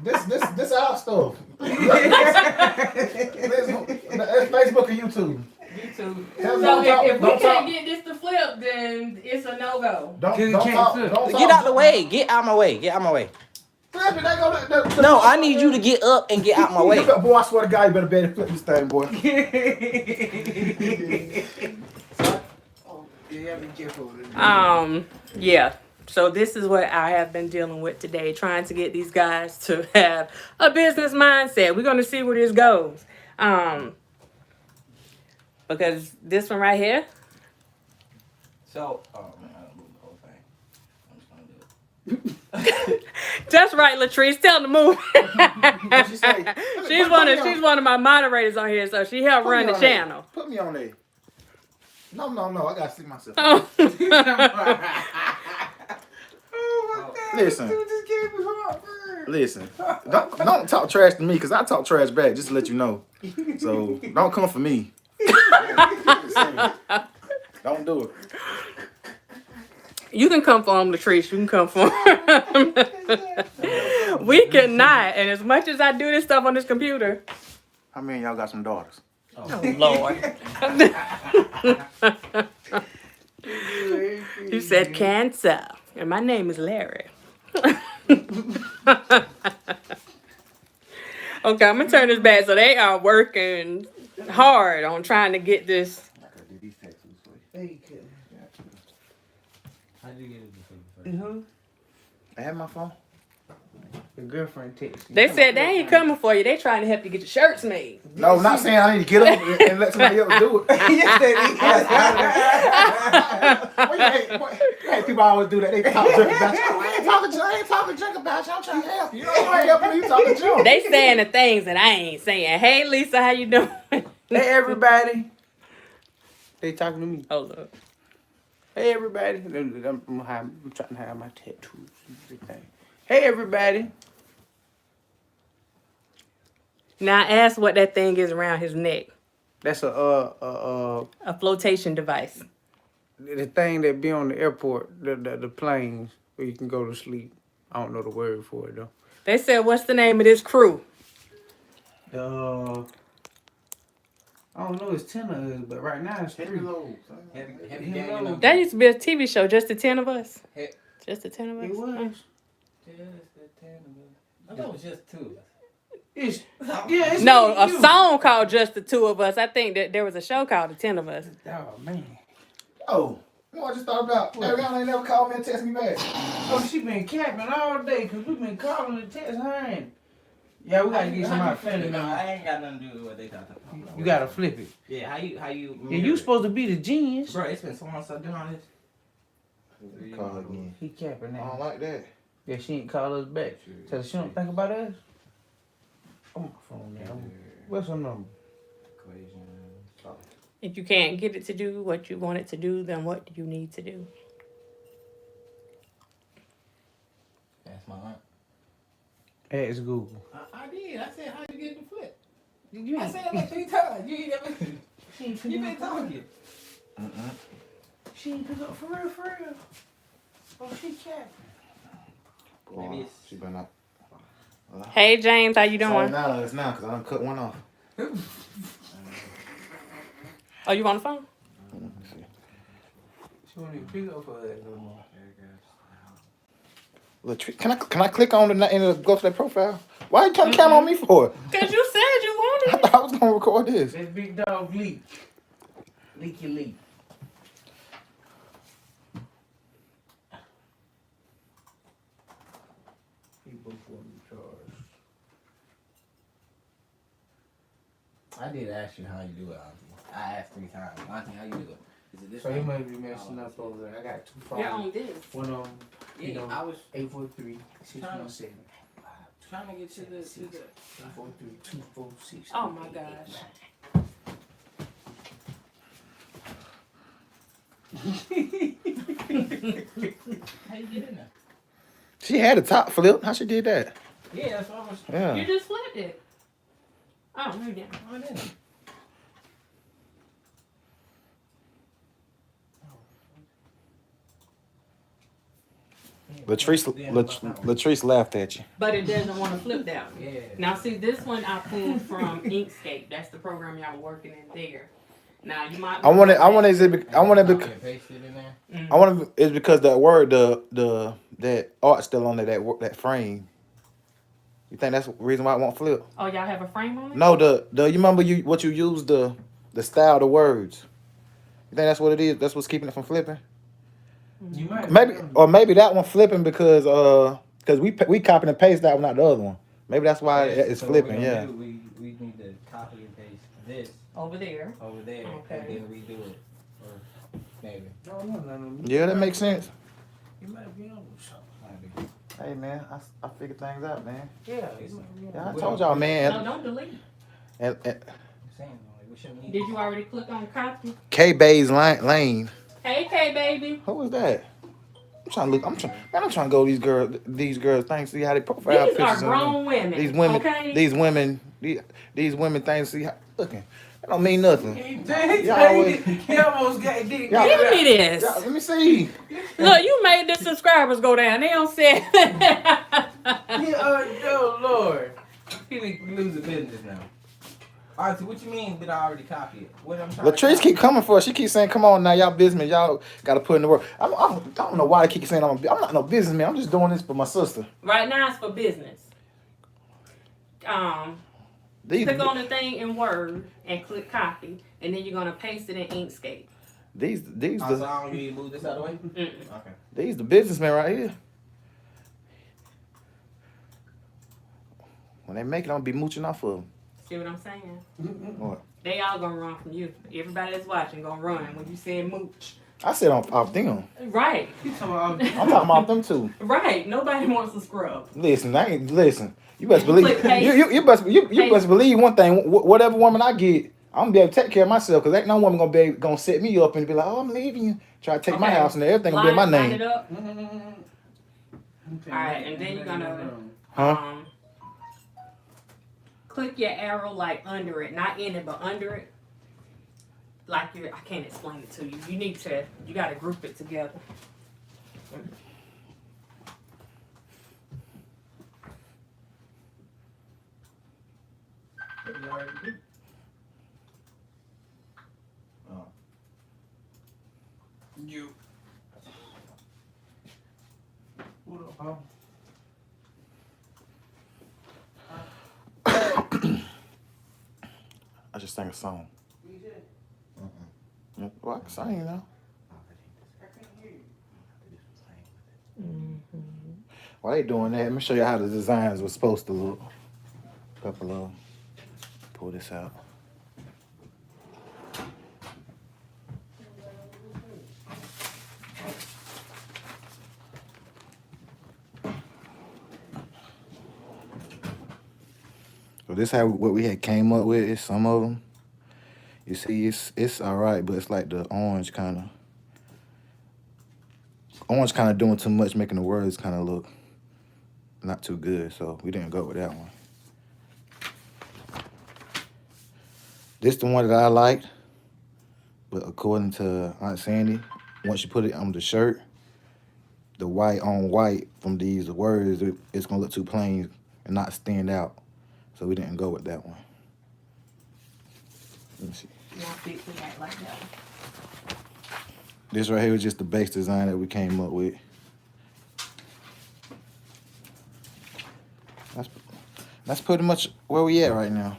This our stuff. It's Facebook and YouTube. YouTube. Tell them So don't talk- if we don't can't talk. get this to flip, then it's a no go. Don't You don't can't talk. flip. Don't talk. Get out the way. Get out my way. Get out my way. Flip it. They go. No, I need you to get up and get out my way. Boy, I swear to God, you better flip this thing, boy. Yeah, be careful with it. Yeah. So this is what I have been dealing with today, trying to get these guys to have a business mindset. We're gonna see where this goes. Because this one right here, So, oh man, I don't move the whole thing. I'm just gonna do it. just right, Latrice, tell them to move. She say, she's put one of my moderators on here, so she helped run me the on there. channel. Put me on there. No, I gotta see myself. Oh. Oh my God! Listen. Dude just gave me heartburn. Listen, don't talk trash to me because I talk trash back. Just to let you know. So don't come for me. Don't do it. You can come for him, Latrice. You can come for him. We cannot. And as much as I do this stuff on this computer. How many of y'all got some daughters? Oh, Lord. You said cancer. And my name is Larry. Okay, I'm going to turn this back. So they are working hard on trying to get this. Uh-huh. I have my phone. Your girlfriend text you. They said they ain't coming for you. They trying to help you get your shirts made. No, I'm not saying I need to get up and let somebody else do it. Yes, they Well, you hate people always do that. They talk junk about you. I ain't talking junk about you. I'm trying to help you. You ain't helping me. You talking junk. They saying the things that I ain't saying. Hey, Lisa, how you doing? Hey, everybody. They talking to me. Hold up. Hey, everybody. I'm trying to have my tattoos and everything. Hey, everybody. Now ask what that thing is around his neck. That's A flotation device. the thing that be on the airport, the planes where you can go to sleep. I don't know the word for it though. They said, what's the name of this crew? I don't know. It's 10 of us, but right now it's 3. Heavy gang, you know. That used to be a TV show, just the 10 of us. Hey. Just the 10 of us. It was. I thought it was just 2 of us. It's it's No, me a and you. song called Just the 2 of Us. I think that there was a show called The 10 of Us. Oh man. Oh, you know what I just thought about? Ariana ain't never called me and text me back. Oh, she been capping all day because we been calling and text her. And yeah, we gotta get somebody friendly No, now. I ain't got nothing to do with what they talking about. You gotta flip it. Yeah, how you? Yeah, you supposed to be the genius. Bro, it's been so long since I've done this. Call again. He capping I now. don't like that. Yeah, she ain't call us back. So she don't think about us. On my phone now. What's her number? If you can't get it to do what you want it to do, then what do you need to do? That's my aunt. Ask Google. I did. I said, how you get the flip? You I said it like 3 times. You ain't never. She ain't You pick been up. talking. She ain't pick up for real. Oh, she capping. Maybe it's- She been up. Hey, James, how you It's only doing? 9 of us now because I done cut one off. Oh, you on the phone? She won't even pick up for that no more. Can I click on the and go to that profile? Why you turn the camera on me for? Because you said you I wanted it. thought I was gonna record this. That big dog leak. Leaky leak. People for me charge. I did ask you how you do it, Auntie. I asked 3 times. Auntie, how you do it? Is it this So way? he might be messing up over there. I got 2 phones. You're on this. One on Yeah, I was 843 617. trying to get to the. 843 246. Oh, my gosh. How you get in there? She had a top flip. How she did that? Yeah, that's what I was. Yeah. You just flipped it. Oh, you didn't. I didn't. Latrice laughed at you. But it doesn't want to flip that one. Yeah. Now, see, this one I pulled from Inkscape. That's the program y'all were working in there. Now, you might. I want it Copy and paste it in there. I want to. It's because that word, that art still on that frame. You think that's the reason why it won't flip? Oh, y'all have a frame on it? No, you remember what you use the style of the words. You think that's what it is? That's what's keeping it from flipping. You might Maybe that one flipping because we copy and paste that one, not the other one. Maybe that's why it's So flipping. what we're Yeah. gonna do, we need to copy and paste this Over there. over there Okay. and then redo it. Or maybe. No. Yeah, that makes sense. You might be on something. Maybe. Hey man, I figured things out, man. Yeah, you might be on. Yeah, I told y'all, man. No, don't delete. And I'm saying, like, we shouldn't need Did you already click on copy? K Bay's Lane. Hey, K, baby. Who was that? I'm trying to go to these girls things, see how they profile These are pictures. grown women. Okay? These women things, see how looking. That don't mean nothing. He almost got dick. Y'all- Give me this. Yeah, let me see. Look, you made the subscribers go down. They don't say. Oh Lord. He lose the business now. Auntie, what you mean? Did I already copy it? What I'm trying Latrice to keep coming for us. She keep saying, "Come on now, y'all businessmen. Y'all got to put in the work." I don't know why they keep saying I'm not no businessman. I'm just doing this for my sister. Right now, it's for business. These Click on the thing in Word and click copy, and then you're gonna paste it in Inkscape. these So I don't need to move this out of the way? Mm-mm. Okay. these the businessmen right here. When they make it, I'm gonna be mooching off of them. See what I'm saying? What? They all gonna run from you. Everybody that's watching gonna run when you say mooch. I said off them. Right. You talking about? I'm talking about them too. Right. Nobody wants to scrub. Listen. You best You believe click paste. you best believe one thing. Whatever woman I get, I'm gonna be able to take care of myself. Cause ain't no woman gonna set me up and be like, oh, I'm leaving you. Try to take my house and everything gonna be in my Line name. it up. Alright, and then you're gonna Huh? click your arrow like under it, not in it, but under it. Like I can't explain it to you. You gotta group it together. You. What up, I just sang a song. Well, I can sing, you know. While they doing that, let me show you how the designs were supposed to look. Couple of them. Pull this out. So this how what we had came up with is some of them. You see, it's all right, but it's like the orange kind of doing too much, making the words kind of look not too good. So we didn't go with that one. This the one that I liked, but according to Aunt Sandy, once you put it on the shirt, the white on white from these words, it's gonna look too plain and not stand out. So we didn't go with that one. Let me see. Like that. This right here was just the base design that we came up with. That's pretty much where we at right now.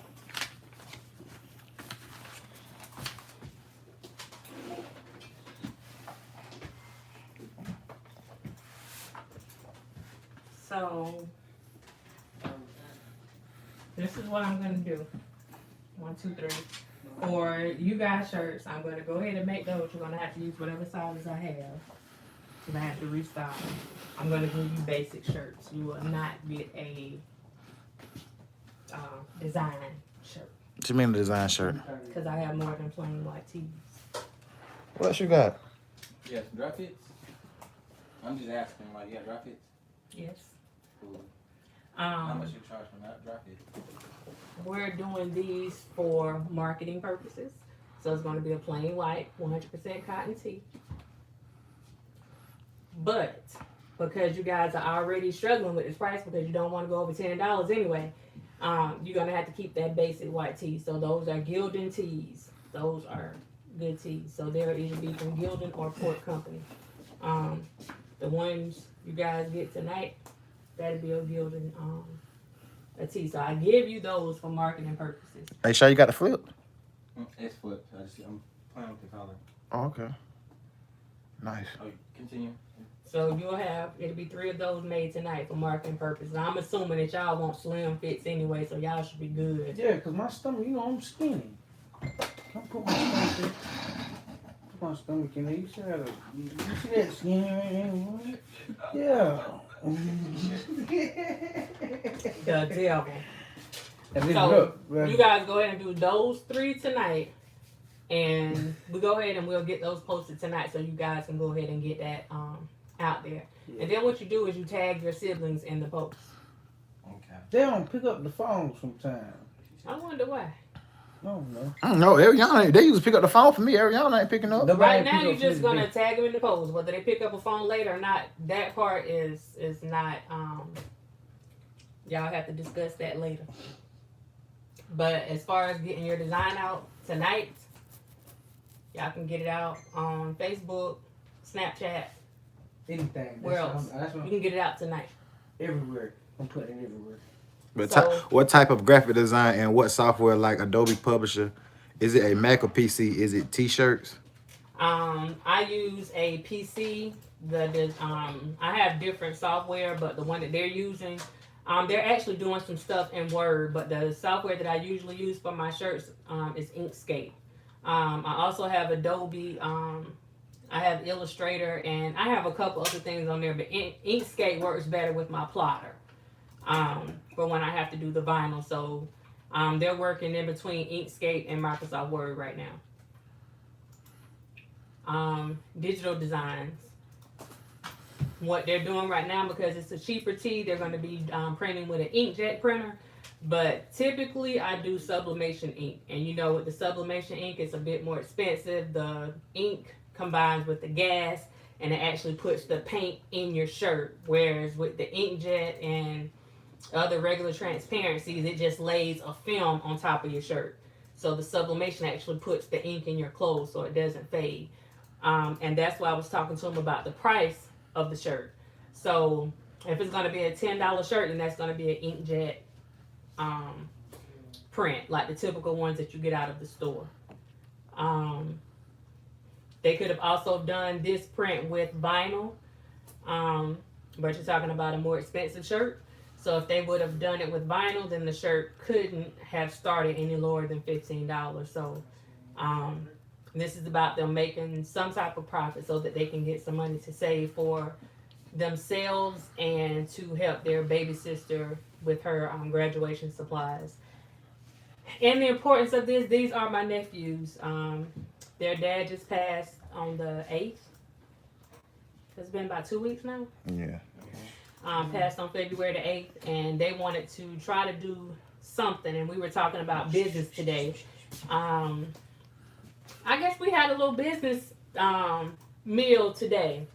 So this is what I'm gonna do. 1, 2, 3. For you guys' shirts, I'm gonna go ahead and make those. You're gonna have to use whatever sizes I have. Because I have to restock them. I'm gonna give you basic shirts. You will not get a design shirt. What you mean a design shirt? Because I have more than plain white tees. What else you got? Yes, dry fits. I'm just asking, like, yeah, dry fits. Yes. Cool. How much Um, you charge for that dry fit? we're doing these for marketing purposes. So it's going to be a plain white, 100% cotton tee. But because you guys are already struggling with this price because you don't want to go over $10 anyway, you're going to have to keep that basic white tee. So those are Gildan tees. Those are good tees. So they'll either be from Gildan or Port Company. The ones you guys get tonight, that'll be a Gildan a tee. So I give you those for marketing purposes. Hey, sure you got the flip? It's flipped. I'm playing with the color. Oh, okay. Nice. Oh, continue. So it'll be 3 of those made tonight for marketing purposes. I'm assuming that y'all want slim fits anyway, so y'all should be good. Yeah, cause my stomach, you know, I'm skinny. Don't put my stomach in. Put my stomach in there. You see that skin? Yeah. The devil. And then So look, you guys go ahead and do those 3 tonight, and we go ahead and we'll get those posted tonight, so you guys can go ahead and get that out there. Yeah. And then what you do is you tag your siblings in the post. Okay. they don't pick up the phone sometimes. I wonder why. No. I don't know. Ariana, they used to pick up the phone for me. Ariana ain't picking up. Nobody Right now, pick you're up just for me gonna today. tag them in the post. Whether they pick up a phone later or not, that part is not. Y'all have to discuss that later. But as far as getting your design out tonight, y'all can get it out on Facebook, Snapchat. Anything. Where else? That's You what, can get it out tonight. everywhere. I'm putting it everywhere. But So- what type of graphic design and what software like Adobe Publisher? Is it a Mac or PC? Is it T-shirts? I use a PC. I have different software, but the one that they're using, They're actually doing some stuff in Word, but the software that I usually use for my shirts is Inkscape. I also have Adobe. I have Illustrator, and I have a couple other things on there, but Inkscape works better with my plotter for when I have to do the vinyl. So they're working in between Inkscape and Microsoft Word right now. Digital designs. What they're doing right now, because it's a cheaper tee, they're going to be printing with an inkjet printer. But typically, I do sublimation ink, and you know, with the sublimation ink, it's a bit more expensive. The ink combines with the gas, and it actually puts the paint in your shirt. Whereas with the inkjet and other regular transparencies, it just lays a film on top of your shirt. So the sublimation actually puts the ink in your clothes, so it doesn't fade. And that's why I was talking to him about the price of the shirt. So if it's going to be a $10 shirt, then that's going to be an inkjet print, like the typical ones that you get out of the store. They could have also done this print with vinyl, but you're talking about a more expensive shirt. So if they would have done it with vinyl, then the shirt couldn't have started any lower than $15. So this is about them making some type of profit so that they can get some money to save for themselves and to help their baby sister with her graduation supplies. And the importance of this, these are my nephews. Their dad just passed on the 8th. It's been about 2 weeks now. Yeah. Passed on February the 8th, and they wanted to try to do something, and we were talking about business today. I guess we had a little business meal today,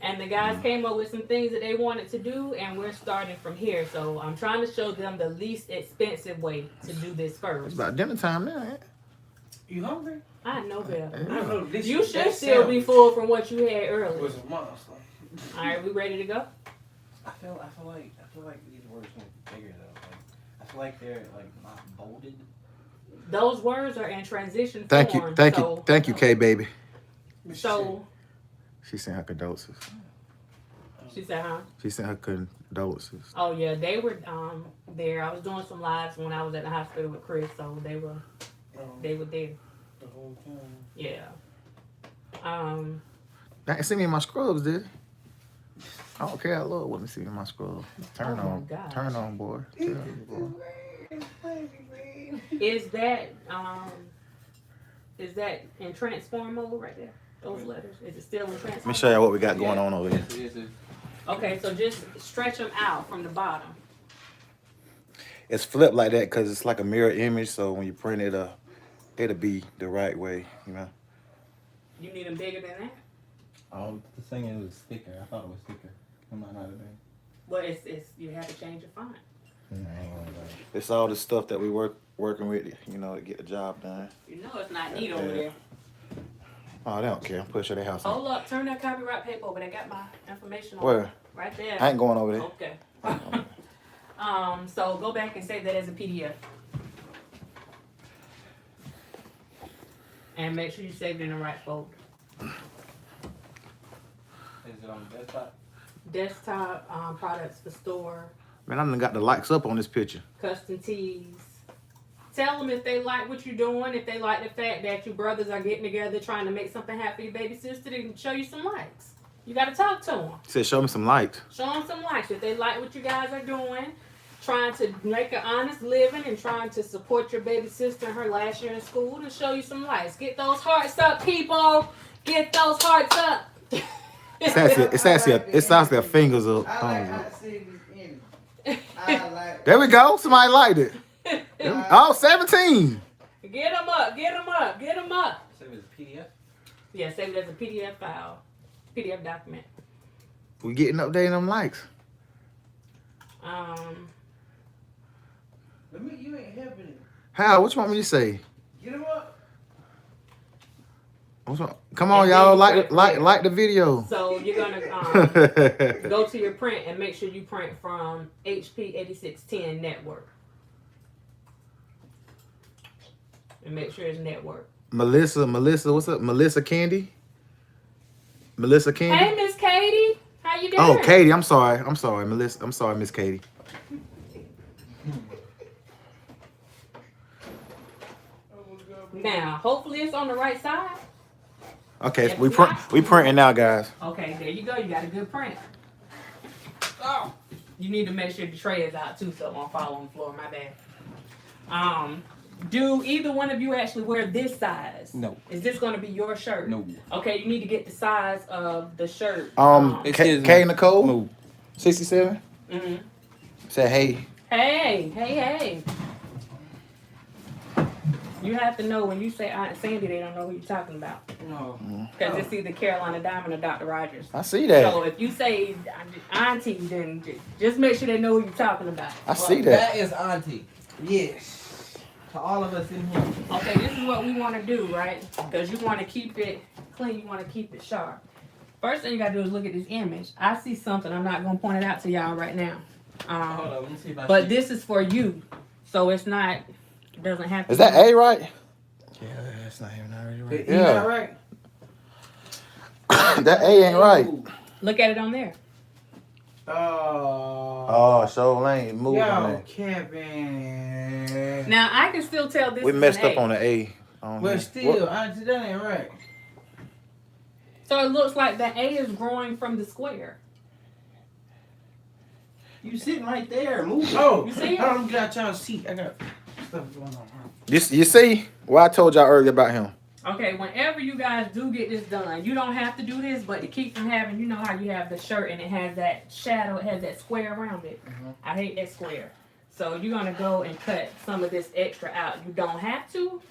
and the guys came up with some things that they wanted to do, and we're starting from here. So I'm trying to show them the least expensive way to do this first. It's about dinner time now, ain't it? You hungry? I know better. I know this. You should still be full from what you had earlier. Was a monster. All right, we ready to go? I feel like these words can be bigger though. Like, I feel like they're like not bolded. Those words are in transition Thank form. you, thank you, K baby. So She sent her condolences. she said, huh? She sent her condolences. Oh yeah, they were there. I was doing some lives when I was at the hospital with Chris, so they were there. The whole time. Yeah. They ain't see me in my scrubs, did they? I don't care. I love when they see me in my scrubs. Turn Oh my on, gosh. turn on, boy. Turn on, boy. Is that in transform mode right there? Those letters? Is it still in transform? Let me show you what we got going on over here. Yes, yes. Okay, so just stretch them out from the bottom. It's flipped like that because it's like a mirror image. So when you print it, it'll be the right way, you know. You need them bigger than that? The thing is, it was thicker. I thought it was thicker. It might not have been. Well, it's you have to change your font. It's all the stuff that we working with, you know, to get the job done. You know it's not neat over there. Oh, they don't care. I'm pretty sure they have some. Hold up, turn that copyright paper over. They got my information on Where? it. Right there. I ain't going over there. Okay. So go back and save that as a PDF. And make sure you save it in the right folder. Is it on the desktop? Desktop, products for store, Man, I done got the likes up on this picture. custom tees. Tell them if they like what you're doing, if they like the fact that your brothers are getting together trying to make something happen for your baby sister, they can show you some likes. You got to talk to them. He said, show me some likes. Show them some likes. If they like what you guys are doing, trying to make an honest living and trying to support your baby sister in her last year in school, to show you some likes. Get those hearts up, people. Get those hearts up. It's actually a fingers up. I like how it said this in. I like. There we go. Somebody liked it. Oh, 17. Get them up. Get them up. Get them up. So it was a PDF? Yeah, save it as a PDF file. PDF document. We getting updated them likes. Let me. You ain't helping it. How? What you want me to say? Get him up. Come on, y'all. Like the video. So you're gonna go to your print and make sure you print from HP 8610 network. And make sure it's network. Melissa, what's up? Melissa Candy? Melissa Candy? Hey, Miss Katie. How you doing? Oh, Katie, I'm sorry. Melissa, I'm sorry, Miss Katie. Now, hopefully it's on the right side. Okay, If we not- printing now, guys. Okay, there you go. You got a good print. Oh, you need to make sure the tray is out too, so it won't fall on the floor. My bad. Do either one of you actually wear this size? No. Is this going to be your shirt? No. Okay, you need to get the size of the shirt. Excuse me. K Nicole, Move. 67. Mm-hmm. Said hey. Hey. You have to know when you say Aunt Sandy, they don't know who you're talking about. No. Because it's either Carolina Diamond or Dr. Rogers. I see that. So if you say Auntie, then just make sure they know who you're talking about. I see that. That is auntie. Yes. To all of us in here. Okay, this is what we want to do, right? Because you want to keep it clean, you want to keep it sharp. First thing you got to do is look at this image. I see something. I'm not going to point it out to y'all right now. Hold on, let me see if I But see. this is for you. So it's not, it doesn't have to Is that A right? Yeah, that's not even already But right. you Yeah. not right. That A ain't right. Look at it on there. Oh, so ain't moved on Yo, that. Kevin. Now, I can still tell this We is messed an up A. on the A. But still, Auntie, that ain't right. So it looks like the A is growing from the square. You sitting right there. Move it. Oh, You see it? I don't got y'all seat. I got stuff going on. You see what I told y'all earlier about him? Okay, whenever you guys do get this done, you don't have to do this, but to keep from having, you know how you have the shirt and it has that shadow, it has that square around it. I hate that square. So you're gonna go and cut some of this extra out. You don't have to.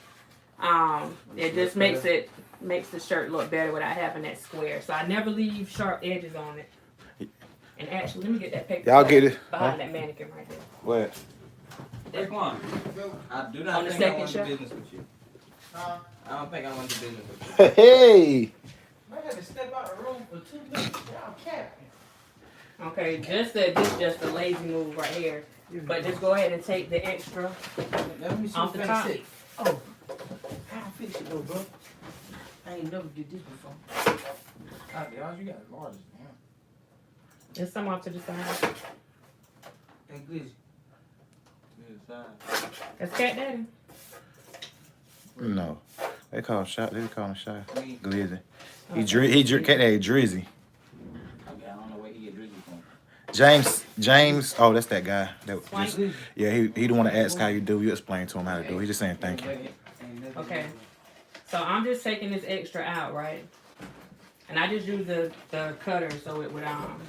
It just makes the shirt look better without having that square. So I never leave sharp edges on it. And actually, let me get that paper. Y'all get it? Behind that mannequin right there. What? Rick One, I do On not the think I second want to do shot? business with you. I don't think I want to do business with you. Hey. I had to step out the room for 2 minutes. Y'all capping. Okay, this just a lazy move right here. But just go ahead and take the extra. Let me see Off what the I top. say. Oh, I don't fix it though, bro. I ain't never did this before. All you got is large. Just some off to the side. Hey, Glizzy. That's Cat Daddy. No. They call him shot. They call him shot. Glizzy. He Okay. cat that Drizzy. Okay, I don't know where he get drizzy from. James. Oh, that's that guy. That Swank. just, yeah, he the one to ask how you do. You explain to him how to do. He just saying thank you. Okay. So I'm just taking this extra out, right? And I just use the cutter so it would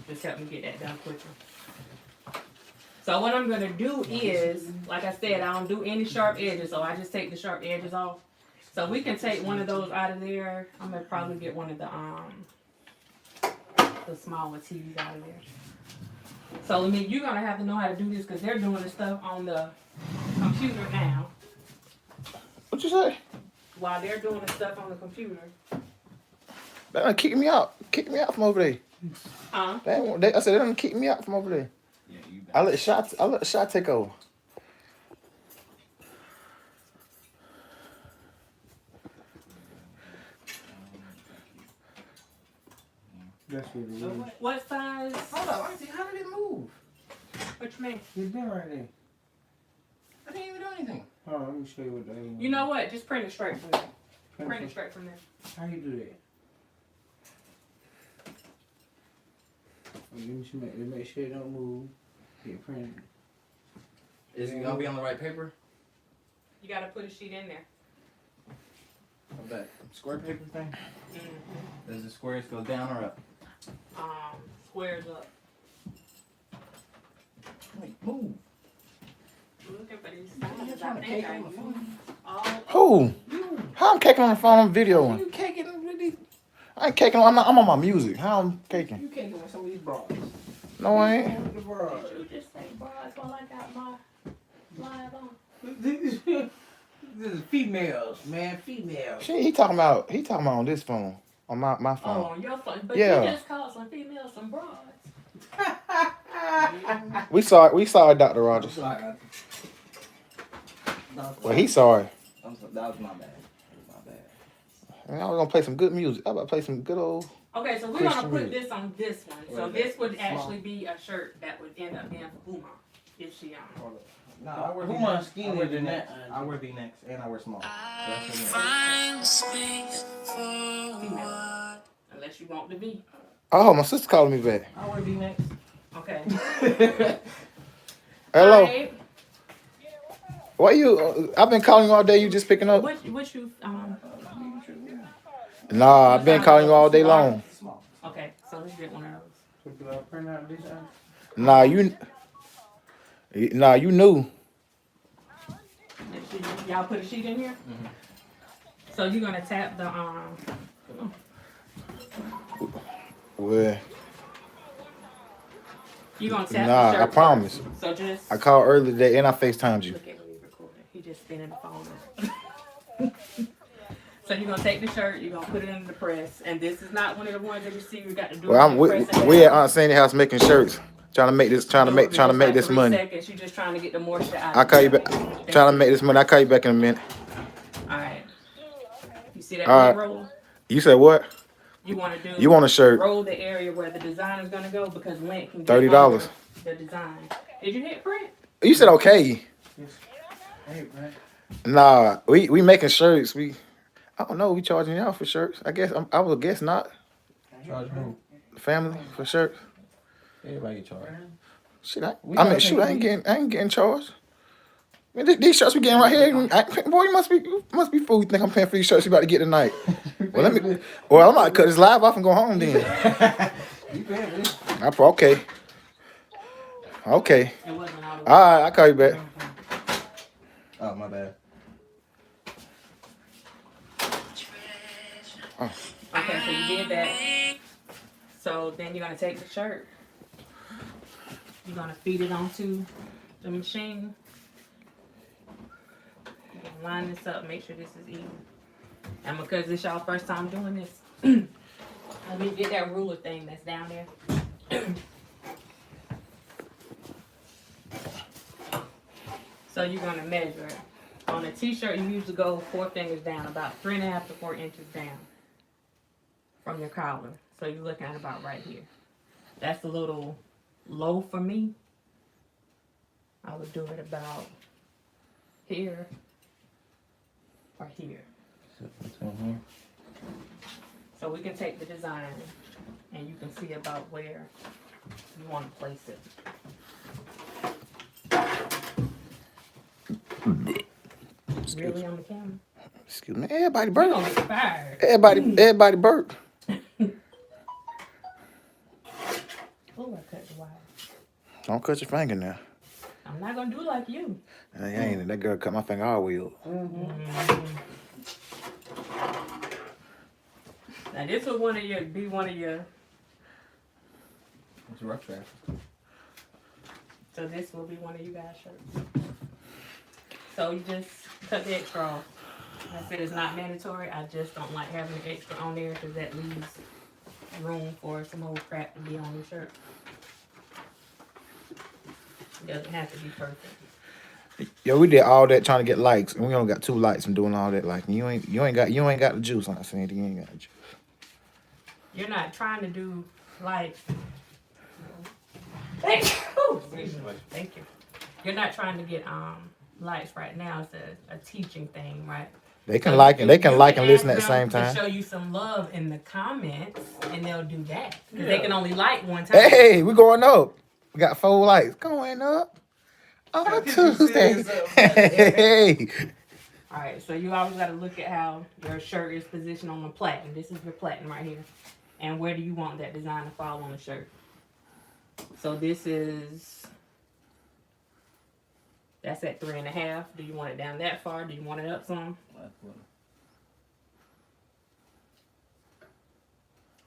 just help me get that done quicker. So what I'm gonna do is, like I said, I don't do any sharp edges, so I just take the sharp edges off. So we can take one of those out of there. I'm gonna probably get one of the smaller TVs out of there. So I mean, you're gonna have to know how to do this because they're doing the stuff on the computer now. What you say? While they're doing the stuff on the computer. They done kick me out. Kick me out from over there. Huh? I said they done kick me out from over there. Yeah, you I let the shot take over. That's what it So is. What size? Hold on, Auntie, how did it move? What you mean? It's been right there. I didn't even do anything. Hold on, let me show you what that is. You know what? Just print it straight from there. Print it straight from there. How you do that? Let me make sure it don't move. Get printed. Is it gonna be on the right paper? You gotta put a sheet in there. Of that square paper thing? Mm-hmm. Does the squares go down or up? Squares up. Wait, move. Looking for these You're signs. trying I to think cake I on the used phone. all. Who? How I'm caking on the phone? I'm videoing. You caking with these? I ain't caking. I'm on my music. How I'm caking? You caking with some of these bras? No, I ain't. The bras. Did you just say bras while I got my live on? This is females, man. Females. He talking about on this phone. On my Oh, phone. on your phone. But Yeah. you just called some females some bras. We saw it, Dr. Rogers. Well, he sorry. That was my bad. My bad. Man, I was gonna play some good music. I about to play some good old. Okay, so we're Christian gonna put music. this on this one. So Wait, this would small. actually be a shirt that would end up being for Uma if she No, I wear Who V-necks. my I wear skinny than V-necks. that? I wear V-necks and I wear small. So that's what Find space for Female. Unless you want to be. Oh, my sister calling me back. I wear V-necks. Okay. Hello. Alright. Why you? I've been calling you all day. You just picking up? What you Nah, I've been calling you all day long. Small. okay, so let's get one of those. People are printing out these out. Nah, you knew. Y'all put a sheet in here? So you're gonna tap the Well, you're gonna tap nah, the I shirt promise. first. So just I called earlier today and I FaceTimed you. look at what he's recording. He just spinning the phone up. So you're gonna take the shirt, you're gonna put it in the press, and this is not one of the ones that you see you got to do. Well, we at Aunt Sandy's house making shirts, trying to make this money. Seconds. You're just trying to get the moisture out. I call you back. Trying to make this money. I call you back in a minute. All right. You see that All right. roll? You said what? You want to do? You want a shirt? Roll the area where the design is gonna go because lint can get $30. under the design. Did you hit print? You said okay. Hey, man. Nah, we making shirts. I don't know. We charging y'all for shirts. I guess I would guess not. Charge who? Family for shirts. Everybody get charged. Shit, I ain't getting charged. Man, these shirts we getting right here. Boy, you must be fool. You think I'm paying for these shirts you about to get tonight? Well, I'm not cut this live off and go home then. You paying me? Okay. It wasn't all the way. All right, I'll call you back. Oh, my bad. Okay, so you did that. So then you're gonna take the shirt. You're gonna feed it onto the machine. You're gonna line this up, make sure this is even. And because this y'all first time doing this, let me get that ruler thing that's down there. So you're gonna measure it. On a t-shirt, you usually go 4 fingers down, about 3.5 to 4 inches down from your collar. So you're looking at about right here. That's a little low for me. I would do it about here or here. So we can take the design and you can see about where you want to place it. Really on the camera? Excuse me. Everybody You're burp. gonna get fired. Everybody burp. Oh, I cut the wire. Don't cut your finger now. I'm not gonna do like you. That girl cut my finger all the way up. Now this would be one of your. It's rough draft. So this will be one of you guys' shirts. So you just cut the extra off. I said it's not mandatory. I just don't like having the extra on there because that leaves room for some old crap to be on your shirt. It doesn't have to be perfect. Yo, we did all that trying to get likes, and we only got 2 likes from doing all that. Like you ain't got the juice. I'm saying you ain't got the juice. You're not trying to do like. Thank you. Thank you. You're not trying to get likes right now. It's a teaching thing, right? They can like and listen at the ask same them time. to show you some love in the comments, and they'll do that because they can only like one time. Hey, we going up. We got 4 likes going up on a Tuesday. Hey. All right, so you always got to look at how your shirt is positioned on the platen. This is your platen right here, and where do you want that design to fall on the shirt? So this is. That's at 3.5. Do you want it down that far? Do you want it up some?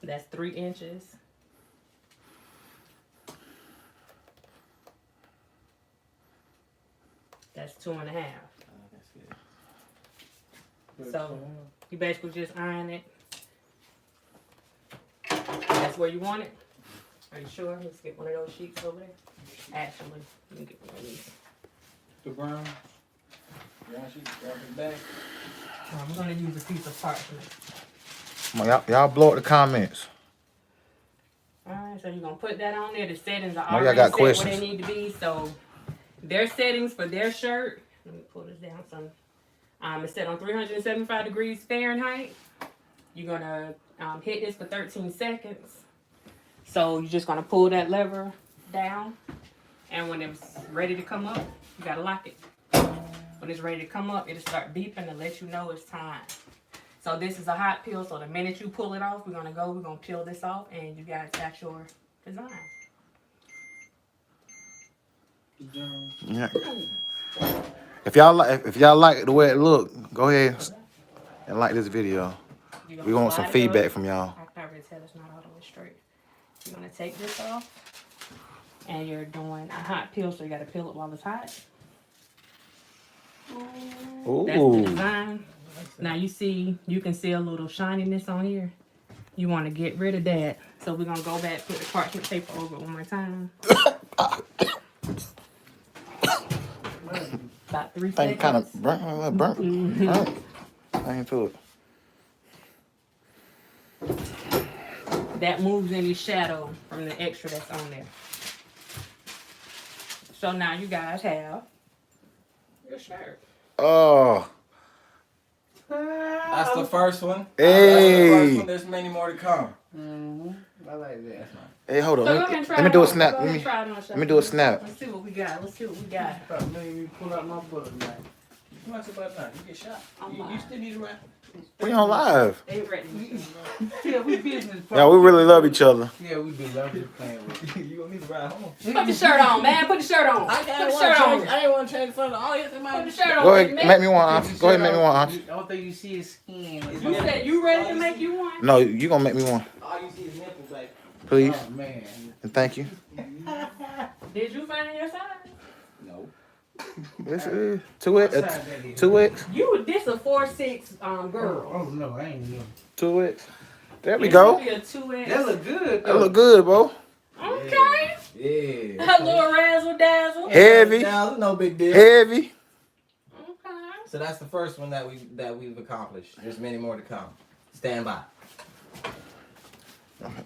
That's 3 inches. That's 2.5. So you basically just iron it. That's where you want it. Are you sure? Let's get one of those sheets over there. Actually, you can get one of these. The brown. Brown sheet, grab it back. I'm gonna use a piece of parchment. Come on, y'all blow up the comments. Alright, so you're gonna put that on there. The settings are y'all already got set where questions. they need to be, so their settings for their shirt. Let me pull this down some. It's set on 375 degrees Fahrenheit. You're gonna hit this for 13 seconds. So you're just gonna pull that lever down, and when it's ready to come up, you gotta lock it. When it's ready to come up, it'll start beeping and let you know it's time. So this is a hot peel. So the minute you pull it off, we're gonna peel this off, and you guys got your design. Yeah. If y'all like the way it look, go ahead and like this video. We want some feedback from y'all. I can already tell it's not all the way straight. You're gonna take this off, and you're doing a hot peel, so you gotta peel it while it's hot. That's the design. Now you can see a little shininess on here. You want to get rid of that. So we're gonna go back, put the parchment paper over it one more time. About 3 seconds. Thing kind of burnt. I ain't to it. That moves any shadow from the extra that's on there. So now you guys have your shirt. Oh, That's the first one. Hey. That's the first one. There's many more to come. I like that. hey, hold on. So go ahead and try Let me it do a on. snap. Go ahead and try it on, Let me do a snap. Let's see what we got. Stop making me pull out my bullet knife. What's about that? You get shot. You still need to rap. We on live. They ready. Yeah, we business. Yeah, we really love each other. Yeah, we be loving playing with. You gonna need to ride home. Put the shirt on, man. Put the shirt on. I Put didn't the want shirt to on. change. I didn't want to change front of all. Put the shirt on. Go ahead, man. make me one, Auntie. Go ahead, make me one, Auntie. The only thing you see is skin. You said you ready to make you one? No, you gonna make me one, All you see is nipples, like. please, Oh man. and thank you. Did you find your size? No. This is 2X, What size that is? 2X, This a 4'6" girl. Oh no, I ain't know. 2X. There we This go. would be a 2X. That look good. That look good, bro. Okay. Yeah. A little razzle dazzle. Heavy, Now, no big deal. heavy. Okay. So that's the first one that we've accomplished. There's many more to come. Stand by.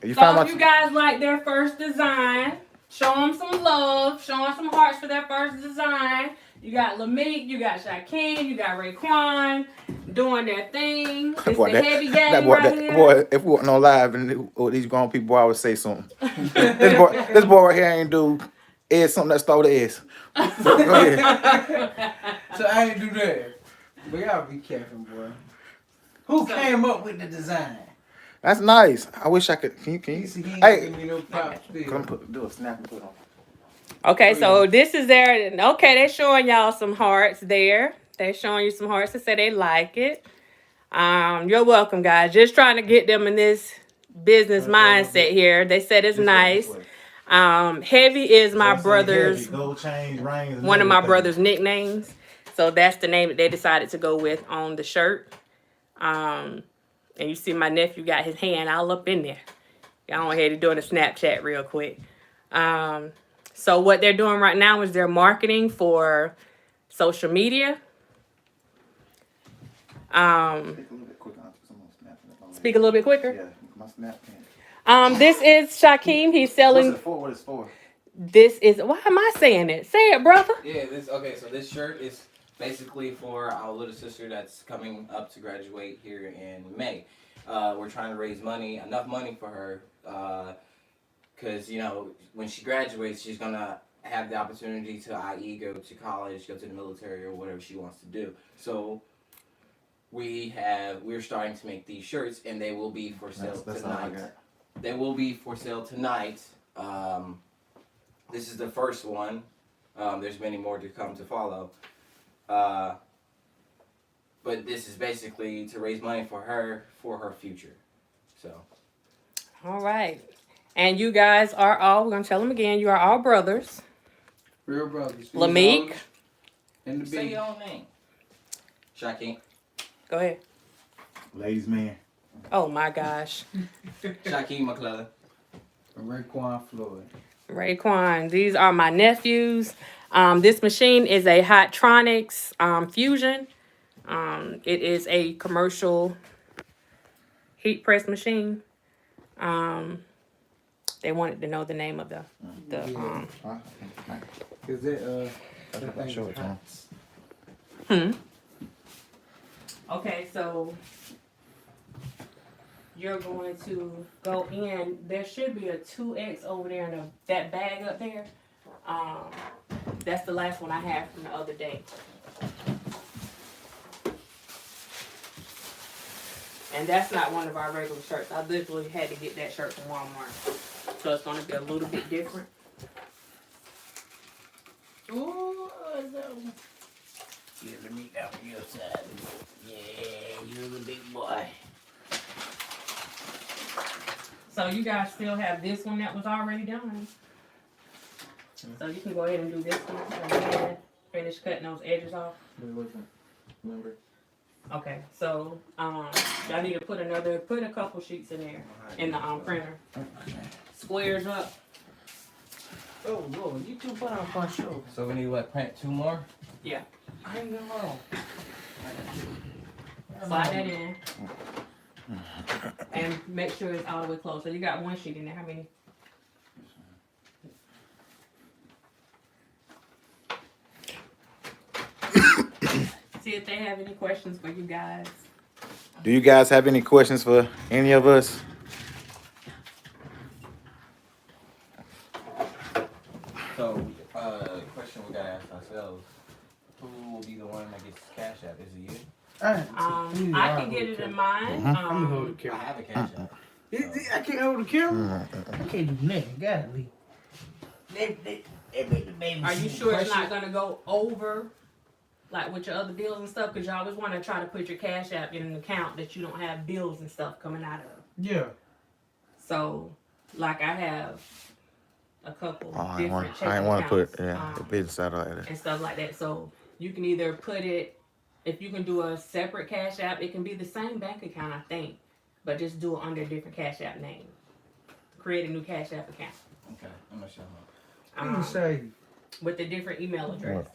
You So found if you my. guys like their first design, show them some love. Show them some hearts for their first design. You got Lameek, you got Shaquem, you got Raekwon doing their thing. It's Boy, the heavy game that boy, right here. boy, if we wasn't on live and these grown people, I would say something. this boy right here ain't do is something that started with S. Go ahead. So I ain't do that. But y'all be careful, boy. Who came up with the design? That's nice. I wish I could. Can you? See, he ain't Hey, giving me no props. come do a snap and put on. Okay, so this is their, okay, they're showing y'all some hearts there. They're showing you some hearts to say they like it. You're welcome, guys. Just trying to get them in this business mindset here. They said it's nice. Heavy is my brother's, gold chains, rings, one of my brother's nicknames. So that's the name that they decided to go with on the shirt. And you see my nephew got his hand all up in there. Y'all went ahead and doing a Snapchat real quick. So what they're doing right now is they're marketing for social media. Speak a little bit quicker. Yeah, my snap can. This is Shaquem. He's selling. What is for? This is. Why am I saying it? Say it, brother. Yeah, so this shirt is basically for our little sister that's coming up to graduate here in May. We're trying to raise enough money for her, because, when she graduates, she's going to have the opportunity to, i.e., go to college, go to the military, or whatever she wants to do. So we're starting to make these shirts, and they will be for sale tonight. They will be for sale tonight. This is the first one. There's many more to come to follow. But this is basically to raise money for her future. So. All right. And you guys are all, we're going to tell them again, you are all brothers. Real brothers. Lameek. And the Say big. your own name. Shaquem. Go ahead. Ladies man. Oh my gosh. Shaquem McClellan. Raekwon Floyd. Raekwon. These are my nephews. This machine is a Hottronics Fusion. It is a commercial heat press machine. They wanted to know the name of the Cause That's what I showed to him. Okay, so you're going to go in. There should be a 2X over there in that bag up there. That's the last one I had from the other day. And that's not one of our regular shirts. I literally had to get that shirt from Walmart. So it's going to be a little bit different. Ooh, yeah, let me out on your side. Yeah, you're the big boy. So you guys still have this one that was already done. So you can go ahead and do this one and then finish cutting those edges off. Remember? Okay, so I need to put a couple sheets in there in the printer. Squares up. Oh, Lord, you two put on my show. So we need what? Print 2 more? Yeah. I ain't gonna wrong. Slide that in. And make sure it's all the way closed. So you got one sheet in there. How many? See if they have any questions for you guys. Do you guys have any questions for any of us? So, question we gotta ask ourselves: who will be the one that gets Cash App? Is it you? I can get it in mine. I'm gonna hold the I camera. have a Cash App. I can't hold the camera. I can't do nothing. Gotta leave. They make the baby. Are you sure it's not gonna go over, like with your other bills and stuff? Because you always want to try to put your Cash App in an account that you don't have bills and stuff coming out of. Yeah. So, like I have a couple Oh, I different ain't checking want to put accounts, the business out like that. and stuff like that. So you can either put it, if you can do a separate Cash App, it can be the same bank account, I think, but just do it under a different Cash App name. Create a new Cash App account. Okay, I'm gonna show them. You can say. With a different email address.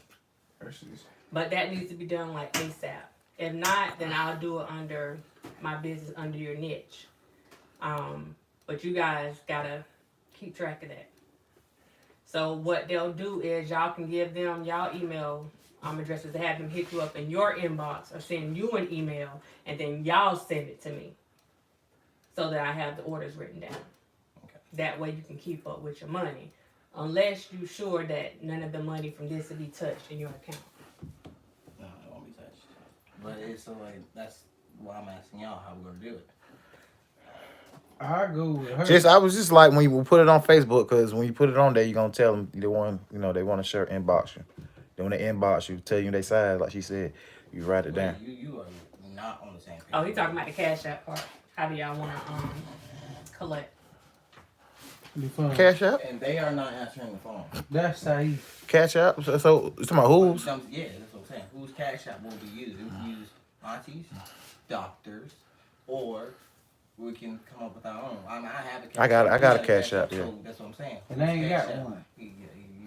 But that needs to be done like ASAP. If not, then I'll do it under my business, under your niche. But you guys gotta keep track of that. So what they'll do is y'all can give them y'all email addresses to have them hit you up in your inbox or send you an email, and then y'all send it to me so that I have the orders written down. Okay. That way you can keep up with your money. Unless you're sure that none of the money from this will be touched in your account. No, it won't be touched. But it's so like that's why I'm asking y'all how we're gonna do it. I go with her. I was just like when you put it on Facebook, because when you put it on there, you're gonna tell them they want a shirt, inbox you. Then when they inbox you, tell you their size, like she said, you write it down. You are not on the same page. Oh, he's talking about the Cash App part. How do y'all want to collect? Be fun. Cash App, And they are not answering the phone. That's how you. Cash App. So it's talking about who's? Yeah, that's what I'm saying. Whose Cash App will be used? We can use aunties, doctors, or we can come up with our own. I have a Cash I got a App, Cash App, yeah. So that's what I'm saying. And I ain't Cash got App? one. You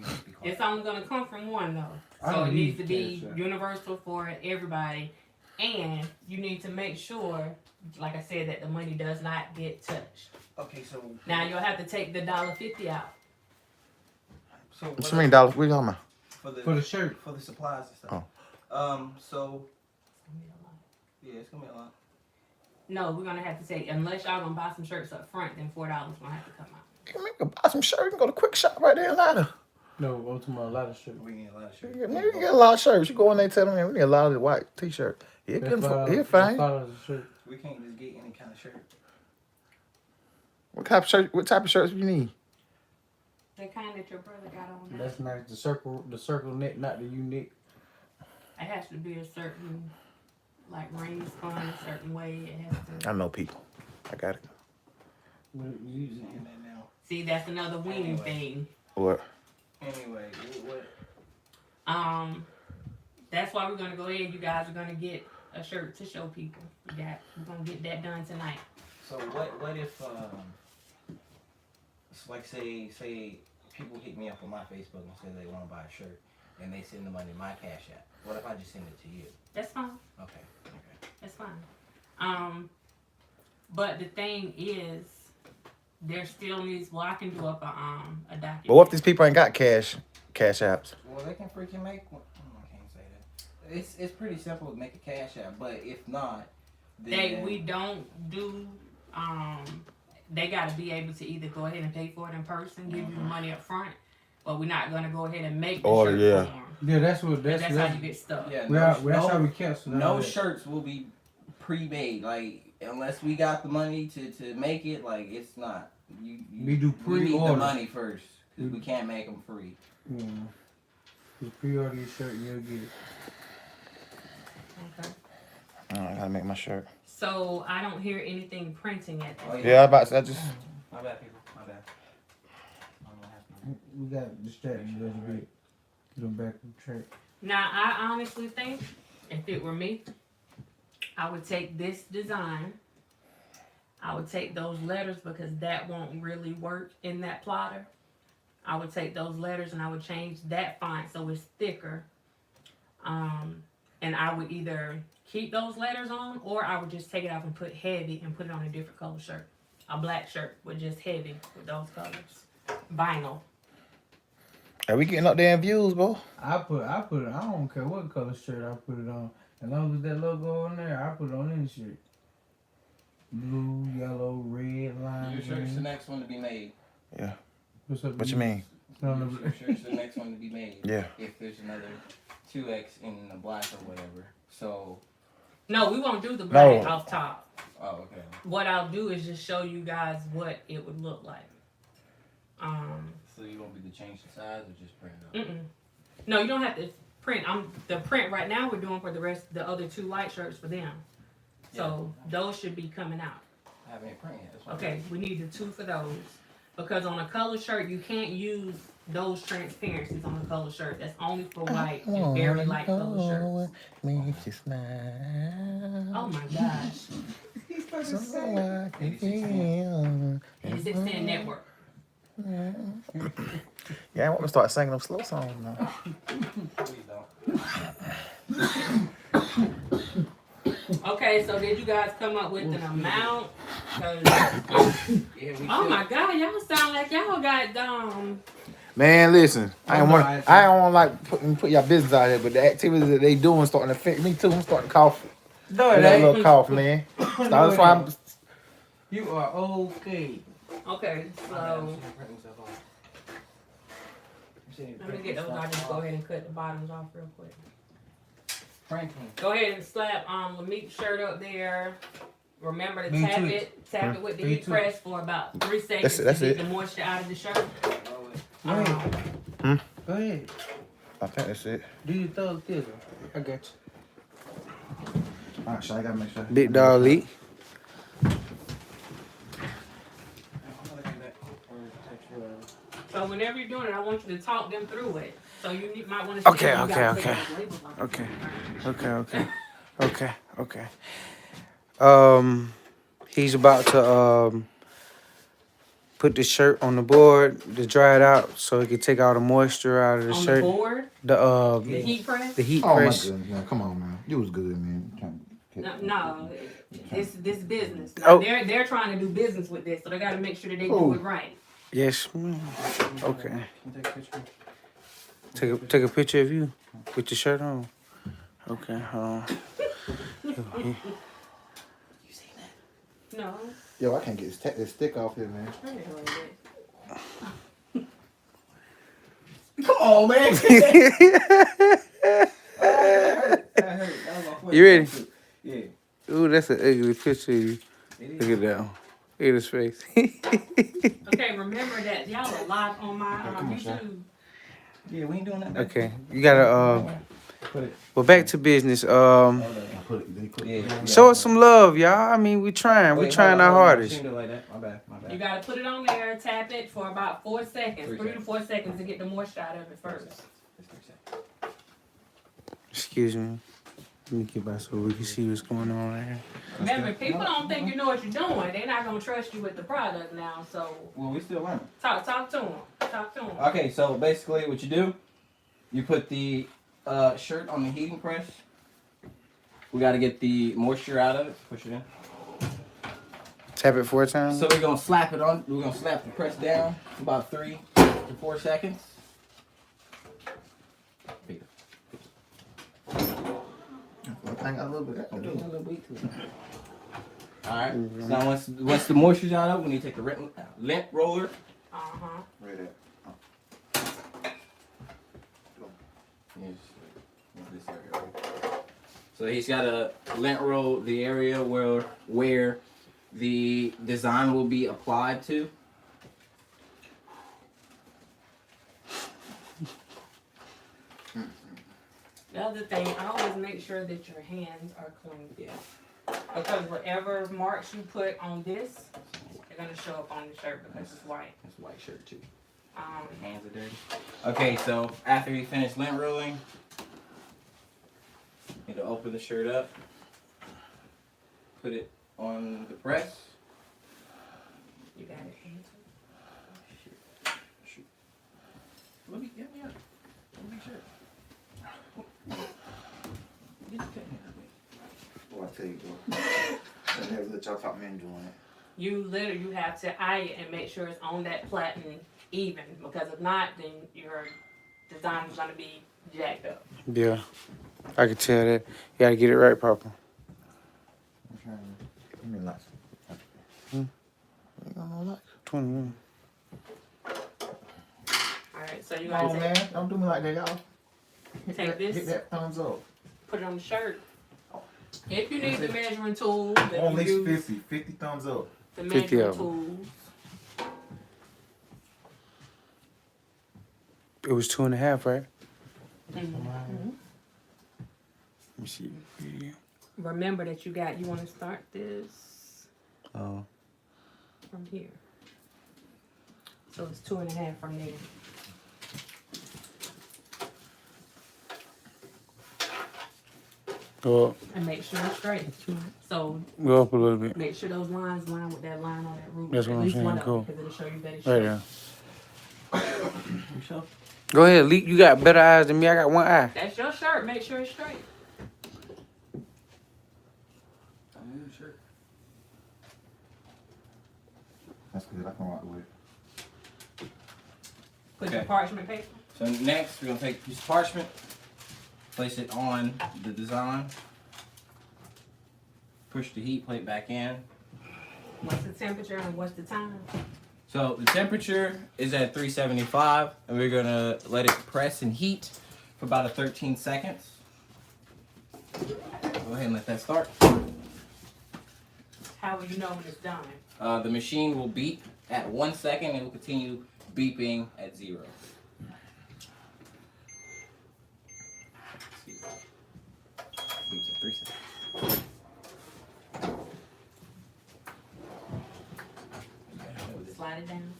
just be quiet. It's only going to come from one, though. I So it don't needs to need be Cash App. universal for everybody. And you need to make sure, like I said, that the money does not get touched. Okay, so Now you'll have to take the $1.50 out. so What you mean dollars? What you talking about? For the shirt. for the supplies and stuff. So yeah, it's gonna be a lot. No, we're going to have to take, unless y'all going to buy some shirts up front, then $4 going to have to come out. You can buy some shirt. You can go to Quick Shop right there in Atlanta. No, I'm talking about a lot of shit. We need a lot of shirts. You can get a lot of shirts. You go in there and tell them, man, we need a lot of the white T-shirt. Yeah, get them. Here, fine. We can't just get any kind of shirt. What type of shirt? What type of shirts you need? The kind that your brother got on now. That's nice. The circle neck, not the U-neck. It has to be a certain, like, ring spun a certain way. It has to. I know people. I got it. Use it. And then now. See, that's another weaning thing. What? Anyway, what? That's why we're gonna go ahead. You guys are gonna get a shirt to show people. We're gonna get that done tonight. So what if it's like say people hit me up on my Facebook and say they want to buy a shirt and they send the money to my Cash App. What if I just send it to you? That's fine. Okay. That's fine. But the thing is, there still needs. Well, I can do up a document. But what if these people ain't got cash cash apps. Well, they can freaking make one. I can't say that. It's pretty simple to make a cash app, but if not, then We don't do. They got to be able to either go ahead and pay for it in person, give you the money up front, but we're not gonna go ahead and make the shirt yeah. for 'em. Yeah, that's That's how you get stuck. yeah, that's how we cancel. no shirts will be pre-made. Like unless we got the money to make it, like it's not. We do We need the pre-order. money first because we can't make them free. Yeah. You pre-order your shirt, you'll get it. Okay. I gotta make my shirt. So I don't hear anything printing at this. Oh, Yeah, I just. My bad, people. My bad. I don't know what happened. We got distracted a little bit. Get them back on track. Now, I honestly think if it were me, I would take this design. I would take those letters because that won't really work in that plotter. I would take those letters and I would change that font so it's thicker. And I would either keep those letters on or I would just take it off and put heavy and put it on a different color shirt. A black shirt with just heavy with those colors. Vinyl. Are we getting up there in views, bro? I put it. I don't care what color shirt I put it on. As long as that logo on there, I put it on any shirt. Blue, yellow, red, lime. Your shirt's the green. next one to be made. Yeah. What's up? What you mean? Your shirt's the next one to be made. Yeah. If there's another 2X in the black or whatever. So. No, we won't do the black No. off top. Oh, okay. What I'll do is just show you guys what it would look like. So you want me to change the size or just print it up? No, you don't have to print. The print right now we're doing for the other two light shirts for them. So those should be coming out. I haven't even printed yet. That's why. Okay, we need the two for those. Because on a color shirt you can't use those transparencies on a color shirt. That's only for white and very light color shirts. Makes you smile. Oh my gosh. He's supposed to say. And it's Extend Network. Yeah, I want to start singing them slow songs now. Please don't. Okay, so did you guys come up with an amount? 'Cause- Yeah, we oh my God, y'all sound like y'all got Man, listen, I don't want like put your business out here, but the activities that they doing starting to affect me too. I'm starting to cough. No, That it ain't. little cough, man. That's why I'm. You are okay. Okay, so let me get those. I'll just go ahead and cut the bottoms off real quick. Franklin. Go ahead and slap Lamik's shirt up there. Remember to Me tap too. it with the Me heat too. press for about 3 seconds That's to get it. the moisture out of the shirt. Go ahead. Go ahead. I think that's it. Do your thug thizzle. I got you. Alright, so I gotta make sure. Big dog leak. So whenever you're doing it, I want you to talk them through it. So you might want to. Okay. He's about to put the shirt on the board to dry it out so he can take all the moisture out of the On shirt. the board, The the heat press. the heat Oh my press. goodness, man. Come on, man. You was good, man. No, it's this business. Oh. They're trying to do business with this, so they got to make sure that they do Oh. it right. Yes, ma'am. Okay. Can you take a picture? Take a picture of you with your shirt on. Okay. No. Yo, I can't get this stick off here, man. I didn't know that. Come on, man. You ready? Yeah. Ooh, that's an ugly picture of you. Look at that one. Look at his face. Okay, remember that y'all are live on my YouTube. Yeah, we ain't doing that. Okay, you gotta Put it. well, back to business. I put it. Yeah. Show us some love, y'all. I mean, we trying Wait, our hold on. hardest. She didn't do it like that. My bad. You gotta put it on there, tap it for about 4 seconds, 3 to 4 seconds to get the moisture out of it first. Excuse me. Let me get by so we can see what's going on right here. Remember, people don't think you know what you're doing. They're not gonna trust you with the product now. So Well, we still learning. talk to them. Talk to them. Okay, so basically what you do, you put the shirt on the heating press. We got to get the moisture out of it. Push it in. Tap it 4 times. So we're going to slap it on. We're going to slap the press down for about 3 to 4 seconds. I got a little bit. A little bit too. Alright. So now once the moisture's out, we need to take the lint roller. Uh-huh. Right there. This area right. So he's got to lint roll the area where the design will be applied to. The other thing, always make sure that your hands are clean. Yeah. Because whatever marks you put on this, they're gonna show up on the shirt because it's white. That's a white shirt too. Um, Hands are dirty. Okay, so after you finish lint rolling, you need to open the shirt up, put it on the press. you got it. Shoot. Let me get me up. Let me make sure. Get the pen here. Boy, I tell you, boy. I never let y'all talk men doing it. You have to eye it and make sure it's on that platen even, because if not, then your design is gonna be jacked up. Yeah, I can tell that. You gotta get it right, Papa. I'm trying to. Give me lots. You got no lights. 21. Alright, so you Come on, gotta man. Don't do me like that, y'all. take this. Hit that thumbs up. put it on the shirt. If you need the measuring tool, At then you least use 50 thumbs up. the 50 measuring of 'em. tools. It was 2.5, right? Mhm. Let me see. Yeah. Remember that you want to start this Oh. from here. So it's 2.5 from there. Go up. And make sure it's straight. So Go up a little bit. make sure those lines line with that line on that root. That's what At I'm least saying, one of them, cool. because it'll show you that it's Right straight. there. Go ahead, Leak. You got better eyes than me. I got one eye. That's your shirt. Make sure it's straight. That's good. I can rock with it. Put Okay. your parchment paper. So next, we're gonna take a piece of parchment, place it on the design, push the heat plate back in. What's the temperature and what's the time? So the temperature is at 375, and we're gonna let it press and heat for about 13 seconds. Go ahead and let that start. How will you know when it's done? The machine will beep at 1 second, and it will continue beeping at 0. Beeps at 3 seconds. Slide it down.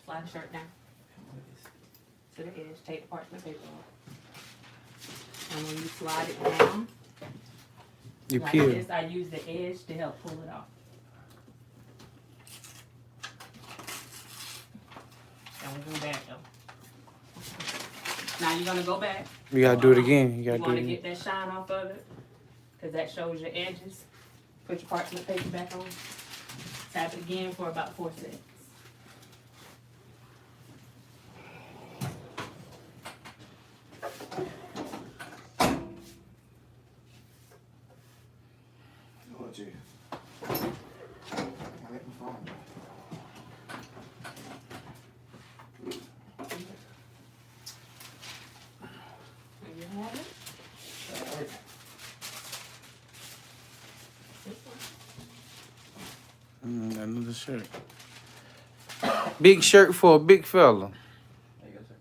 Slide the shirt down to the edge. Take the parchment paper off. And when you slide it down, You like peel. this, I use the edge to help pull it off. And we're going back though. Now you're gonna go back. You gotta do it again. You You gotta do wanna it again. get that shine off of it, cause that shows your edges. Put your parchment paper back on. Tap it again for about 4 seconds. Oh, gee. I let my phone. And you have it. This one. Another shirt. Big shirt for a big fella. There you go, sir.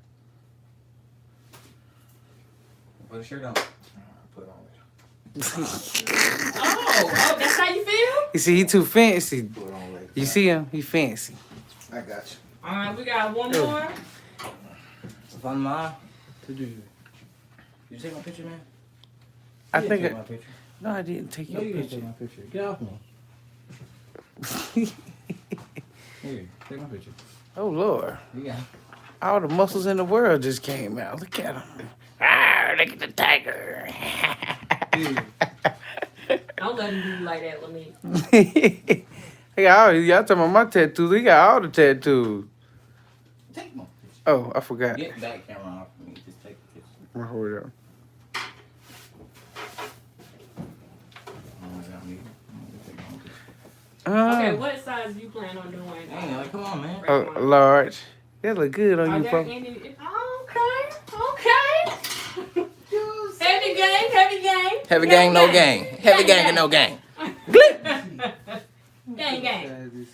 Put a shirt on. Put it on Oh, that's how you feel? You see, he too fancy. Put it on later. You see him? He fancy. I got you. All right, we got one more. It's on mine. Did you take my picture, man? I You think didn't I, take my picture. no, I didn't take No, your you didn't picture. take my picture. Get off me. Here, take my picture. Oh Lord, You got it. all the muscles in the world just came out. Look at him. Ah, look at the tiger. Don't let him do you like that with me. He got all, y'all talking about my tattoos. He got all the tattoos. Take my picture. Oh, I forgot. Get that camera off of me. Just take the picture. My hold up. Okay, what size do you plan on doing? Dang, like, come on, man. Large. That look good on Are you, there folks. any? Okay. Heavy gang, heavy gang. Heavy gang, no gang. Heavy gang and no gang. Gang.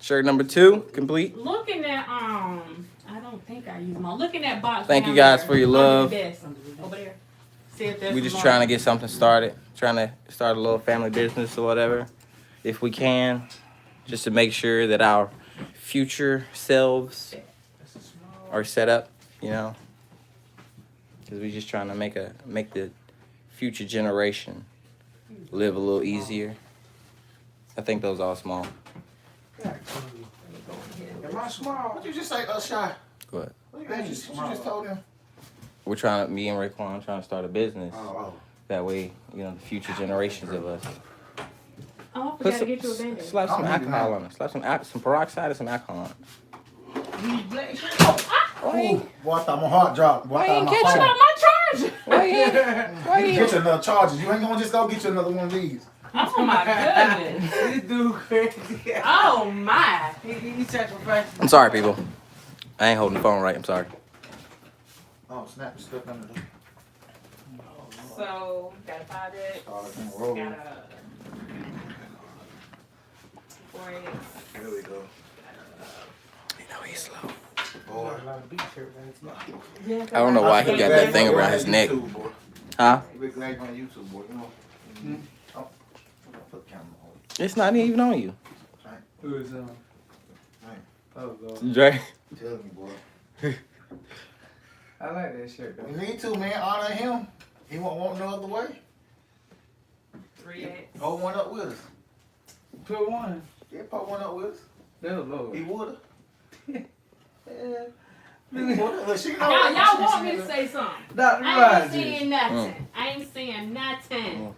Shirt number 2, complete. Looking at I don't think I use them. Looking at box. Thank you down guys there, for your under love. the desk, over there. See if there's We some just more. trying to get something started. Trying to start a little family business or whatever, if we can, just to make sure that our future selves are set up, you know. Because we just trying to make the future generation live a little easier. I think those are all small. Am I small? What you just say, Shy? But What you just told him? we're trying to, me and Raekwon trying to start a business. Oh. That way, you know, the future generations of us. Oh, I forgot to get you a band-aid. Slap some alcohol on it. Slap some peroxide and some alcohol on it. Boy, I thought my heart dropped. Boy, I thought my What phone. about my charger? Why you Get you another charger. You ain't gonna just go get you another one of these. Oh my goodness. This dude crazy. Oh my. He sacrificed. I'm sorry, people. I ain't holding the phone right. I'm sorry. Oh, snap. Stuff under there. So, got a project. Oh, it's gonna roll. Got a 4-8. There we go. You know he's slow. Boy. Yeah, I don't know why he got that thing around his neck. Huh? You be glad you're on YouTube, boy. Come on. Oh, put the camera on. It's not even on you. Who is Oh Lord. Dre. Tell me, boy. I like that shirt though. You need to, man. Honor him. He won't want no other way. 3-8. Hold one up with us. Put one. Yeah, put one up with us. No Lord. He woulda. Yeah. Look, she know Y'all that. want me to say something? Dr. I ain't Rogers. saying nothing. I ain't saying nothing.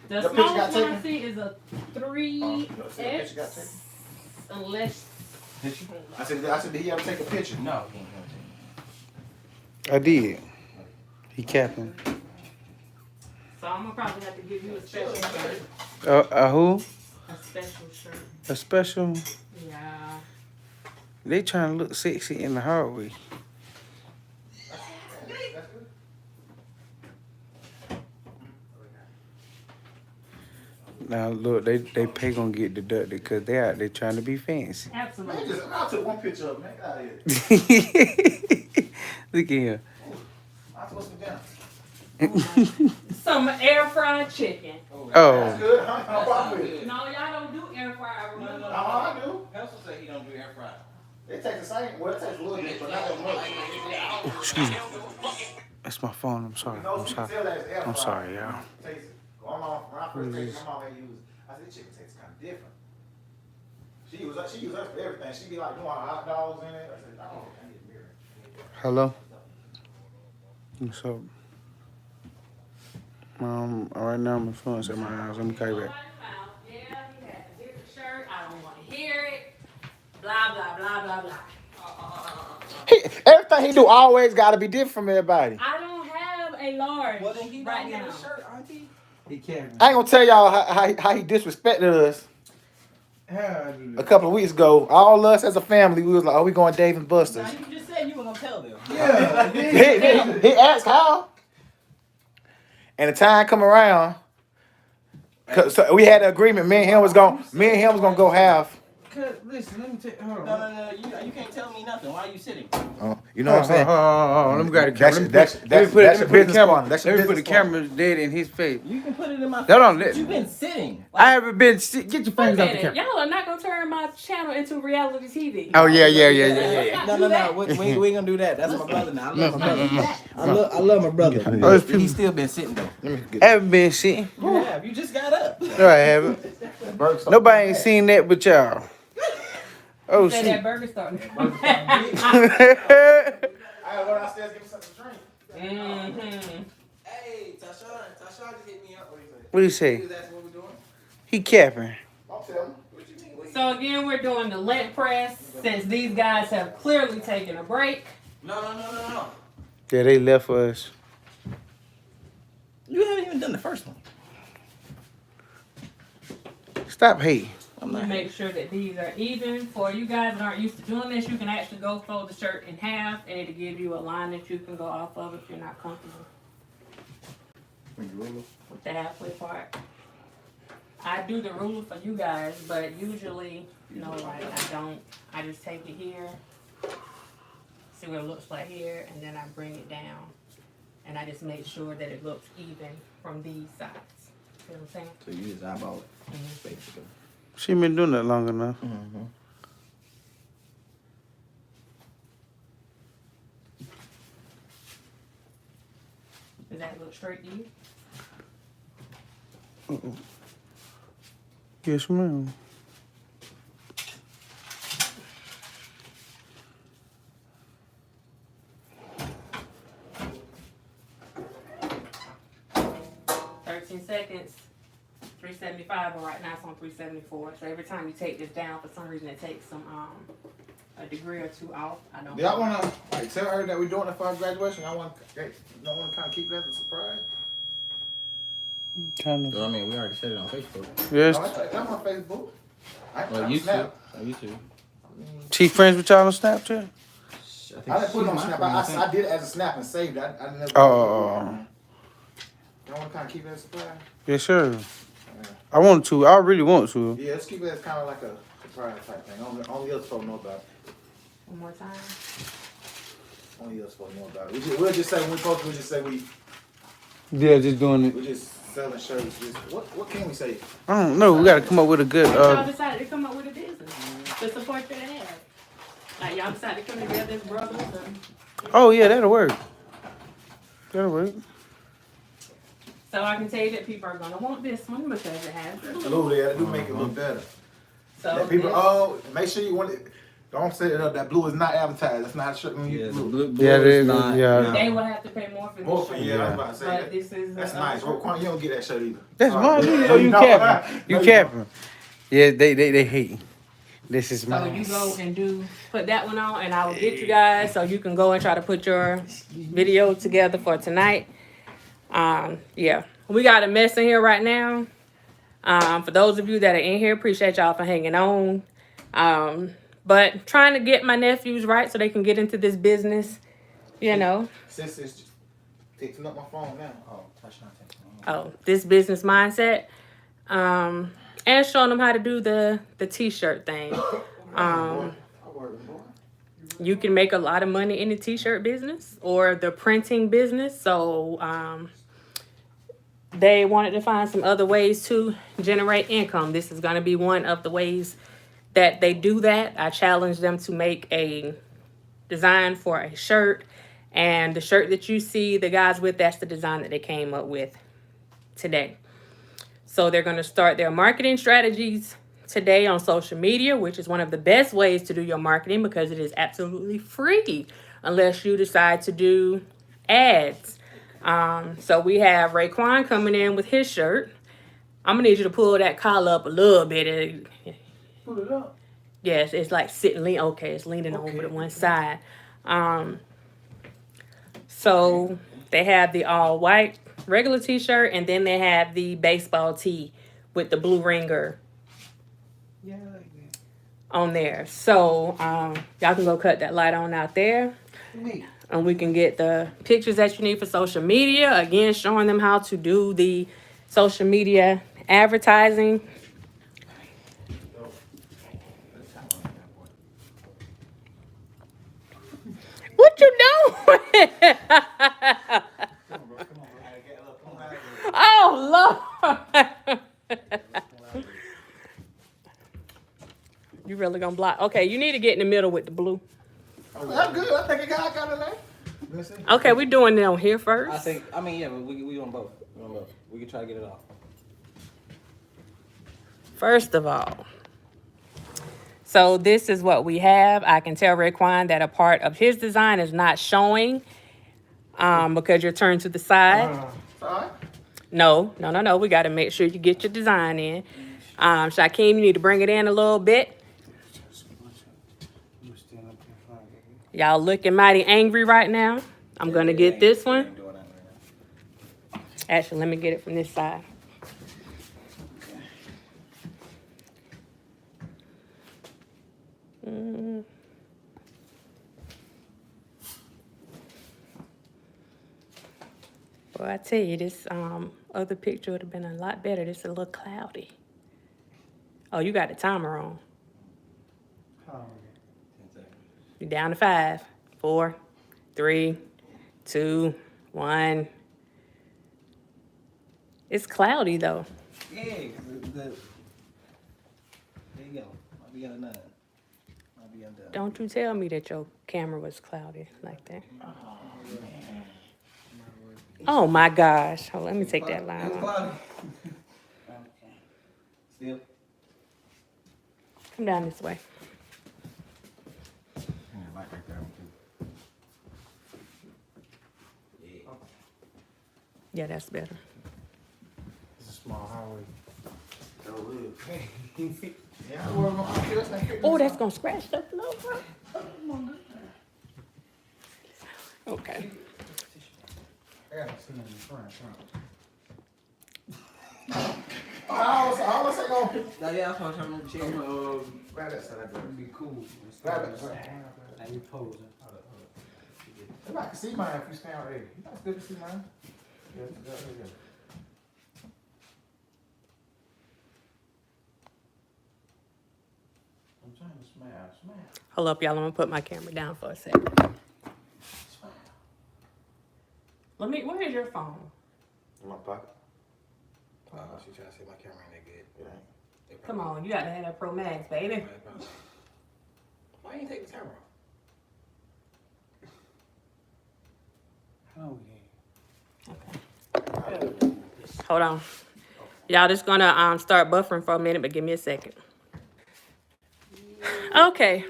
The The picture got smallest one I taken? see is a The 3X. picture got taken? Unless. I said, did he ever take a picture? No. I did. He capping. So I'm gonna probably have to give you a special shirt. Who? A special shirt. A special. Yeah. They trying to look sexy in the hard way. Now look, they pay gonna get deducted because they out there trying to be fancy. Man, Absolutely. I took one picture of him. Man, get out of here. Look at him. I'm supposed to be down. Some air fried chicken. That's Oh, good. Huh? No problem with it. No, y'all don't do air fried. Remember? I do. Pencil say he don't do air fry. It takes the same. Well, it takes a little bit, but not as much. excuse me. That's my phone. I'm sorry. You know, I'm she can sorry. tell that it's air I'm fried. sorry, y'all. Taste it. My mom, when I first tasted it, my mom had used it. I said, this chicken tastes kind of different. She used us for everything. She'd be like doing hot dogs in it. I said, oh, I need a mirror. Hello. What's up? Right now I'm influenced at my house. Let me call you back. Yeah, he had a different shirt. I don't want to hear it. Blah blah blah blah blah. Everything he do always got to be different from everybody. I don't have a large Well, then he right don't get now. a shirt, auntie. He can't. I ain't gonna tell y'all how he disrespected us How I do a that? couple of weeks ago. All us as a family, we was like, "Oh, we going Dave and Buster's." Now, you just said you were gonna tell them. Yeah. He asked how, and the time come around. So we had an agreement. Me and him was gonna go half. Cause, listen, let me take. Hold on. No. You can't tell me nothing. Why are you sitting? You know what I'm saying? Let me grab the camera. That's Let me put your the business camera. partner. That's your Let me put the business partner. camera dead in his face. You can put it in my face. Hold on, but you've been sitting. I haven't been. Get your Wait a fingers off the minute. camera. Y'all are not gonna turn my channel into reality TV. Oh yeah. No. We ain't gonna do that. That's my brother now. I love my brother. I love my brother. Oh, He's still been sitting though. Haven't been sitting. You have. You just got up. No, I haven't. Nobody ain't seen that but y'all. Oh Say shit. that burger starting. I gotta go downstairs get me something to drink. Mm-hmm. Hey, Tashawn just hit me up. What do you say? What do you say? He was asking what we doing. He capping. Don't tell me. What you mean? So again, we're doing the leg press since these guys have clearly taken a break. No. Yeah, they left us. You haven't even done the first one. Stop hating. I'm We not. make sure that these are even. For you guys that aren't used to doing this, you can actually go fold the shirt in half, and it'll give you a line that you can go off of if you're not comfortable with the halfway part. I do the ruler for you guys, but usually, no, like I don't. I just take it here, see what it looks like here, and then I bring it down, and I just make sure that it looks even from these sides. See what I'm saying? So you just eyeball it, basically. She been doing that long enough. Mm-hmm. Does that look straight to you? Yes, ma'am. Seconds, 375, but right now it's on 374. So every time you take this down, for some reason it takes some a degree or two off. I don't. Do y'all wanna like tell her that we're doing it for our graduation? I want to kind of keep that as a surprise. Kind So, of. I mean, we already said it on Facebook. Yes. No, I'm on Facebook. Well, YouTube. Snap. YouTube. She friends with y'all on Snapchat? I didn't put it on Snap. I did it as a Snap and saved it. I never. Oh. Y'all want to kind of keep it as a surprise? Yes, sir. I want to. I really want to. Yeah, let's keep it as kind of like a surprise type thing. Only us folks know about it. One more time. Only us folks know about it. We'll just say when we post, we'll just say Yeah, just doing it. we're just selling shirts. Just, what can we say? I don't know. We got to come up with a good. Y'all decided to come up with a business to support your dad. Like y'all decided to come together as brothers. And Oh yeah, that'll work. That'll work. so I can tell you that people are gonna want this one because it has. Absolutely, that do make it look better. So That people, this- make sure you want it. Don't say that blue is not advertised. That's not a shirt when you blue. Yeah, it is. Yeah. they will have to pay more for this. More for shirt. yeah, I was about to say But that. this is That's nice. Roquan, you don't get that shirt either. That's Sorry. mine. Oh, you No. capping. You No, capping. Yeah, they hate. This is So mine. you go and put that one on, and I will get you guys so you can go and try to put your video together for tonight. Yeah, we got a mess in here right now. For those of you that are in here, appreciate y'all for hanging on. But trying to get my nephews right so they can get into this business, you know. Since it's just fixing up my phone now. This business mindset. And showing them how to do the t-shirt thing. You can make a lot of money in the t-shirt business or the printing business. So they wanted to find some other ways to generate income. This is going to be one of the ways that they do that. I challenge them to make a design for a shirt. And the shirt that you see the guys with, that's the design that they came up with today. So they're going to start their marketing strategies today on social media, which is one of the best ways to do your marketing because it is absolutely free unless you decide to do ads. So we have Raekwon coming in with his shirt. I'm going to need you to pull that collar up a little bit. Pull it up. Yes, it's like sitting, okay, it's leaning over to one side. So they have the all white regular t-shirt, and then they have the baseball tee with the blue ringer on there. So y'all can go cut that light on out there, and we can get the pictures that you need for social media. Again, showing them how to do the social media advertising. What you doing? Oh, Lord. You really gonna block? Okay, you need to get in the middle with the blue. I'm good. I think I got it there. Let me see. Okay, we're doing it on here first. Yeah, but we on both. We on both. We can try to get it off. First of all, so this is what we have. I can tell Raekwon that a part of his design is not showing because you're turned to the side. Sorry. No. We got to make sure you get your design in. Shakeem, you need to bring it in a little bit. Y'all looking mighty angry right now. I'm going to get this one. Actually, let me get it from this side. Mm. Well, I tell you, this other picture would have been a lot better. This is a little cloudy. Oh, you got the timer on. Oh, 10 seconds. You're down to 5, 4, 3, 2, 1. It's cloudy though. Yeah, 'cause there you go. I'll be undone. I'll be undone. Don't you tell me that your camera was cloudy like that. Oh my gosh. Oh, let me take that line It's off. cloudy. Okay. Still. Come down this way. Light right there too. Yeah. Yeah, that's better. it's a small highway. So weird. Yeah, well, Oh, that's gonna scratch the floor. Okay. I gotta see in the front. I was saying, No, yeah, I'm trying to remember the chair. grab that side. It'd be cool. Grab it. Now you posing. You might see mine if you stand right there. That's good to see mine. Yeah. I'm trying to smile. Hold up, y'all. I'm gonna put my camera down for a second. Let me. Where is your phone? In my pocket. She trying to say my camera ain't that good. Yeah. Come on, you gotta have that Pro Max, baby. Why you take the camera off? Oh, yeah. Okay. Hold on. Y'all just gonna start buffering for a minute, but give me a second. Okay.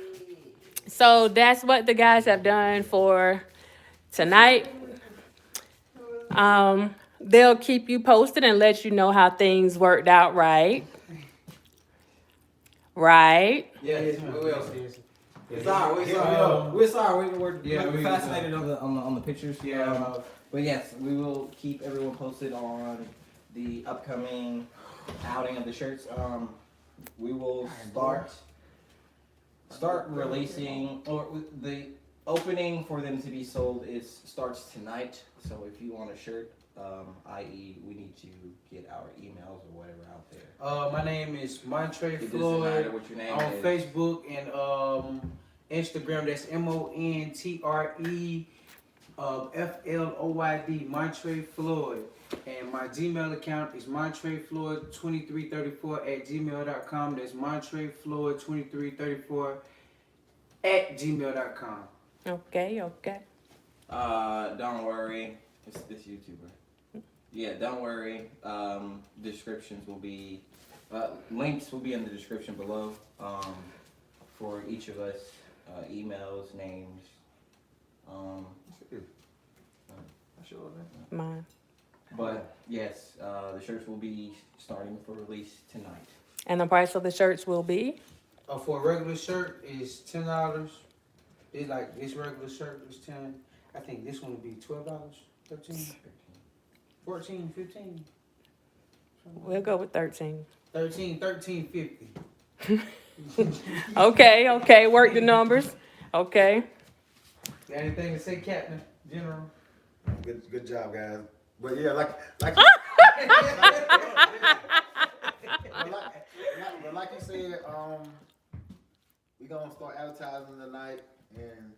So that's what the guys have done for tonight. They'll keep you posted and let you know how things worked out, right? Right? Yes, we will. Yes. We're sorry. We're sorry. We're fascinated on the pictures. Yeah. But yes, we will keep everyone posted on the upcoming outing of the shirts. We will start releasing, or the opening for them to be sold starts tonight. So if you want a shirt, i.e., we need to get our emails or whatever out there. My name is Montre It doesn't Floyd matter what your name on is. Facebook and Instagram. That's MONTRE FLOYD Montre Floyd. And my Gmail account is montrefloyd2334 @gmail.com. That's montrefloyd2334 @gmail.com. Okay. Don't worry. It's this YouTuber. Yeah, don't worry. Descriptions will be, links will be in the description below. For each of us, emails, names. Mine. But yes, the shirts will be starting for release tonight. And the price of the shirts will be? For a regular shirt is $10. It's like this regular shirt is 10. I think this one would be $12, 13, 14, 15. We'll go with 13. 13.50. Okay. Work the numbers. Okay. Got anything to say, Captain General? Good job, guys. But yeah, like you said, we gonna start advertising tonight, and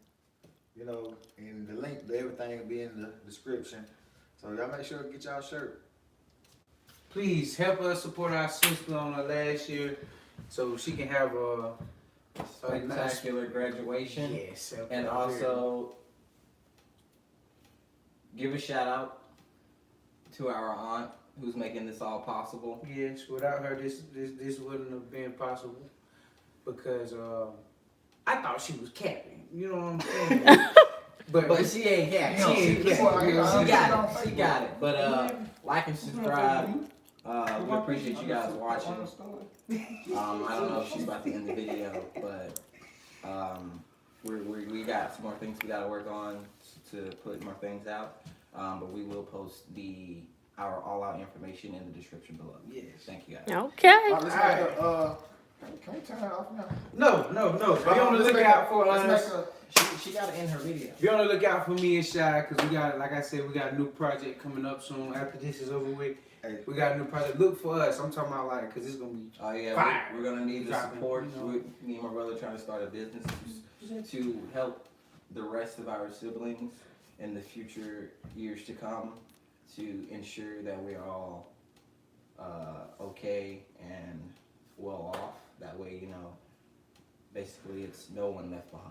and the link to everything will be in the description. So y'all make sure to get y'all shirt. Please help us support our sister on her last year, so she can have a Spectacular graduation. Yes, And also, give a shout out to our aunt who's making this all possible. Yes, without her, this wouldn't have been possible, because I thought she was capping. You know what I'm saying? But she ain't got it. She got it. But like and subscribe. We appreciate you guys watching. I don't know if she's about to end the video, but we got some more things we gotta work on to put more things out. But we will post our all-out information in the description below. Yes. Thank you guys. Okay. Let's make Can we turn that off now? No. Be on the lookout for us. She got to end her video. Be on the lookout for me and Shy, because we got, like I said, we got a new project coming up soon. After this is over with, we got a new project. Look for us. I'm talking about like, because it's going to be Oh yeah, fire. we're gonna need the Dropping, support. you know. Me and my brother trying to start a business to help the rest of our siblings in the future years to come, to ensure that we're all okay and well off. That way, you know, basically it's no one left behind.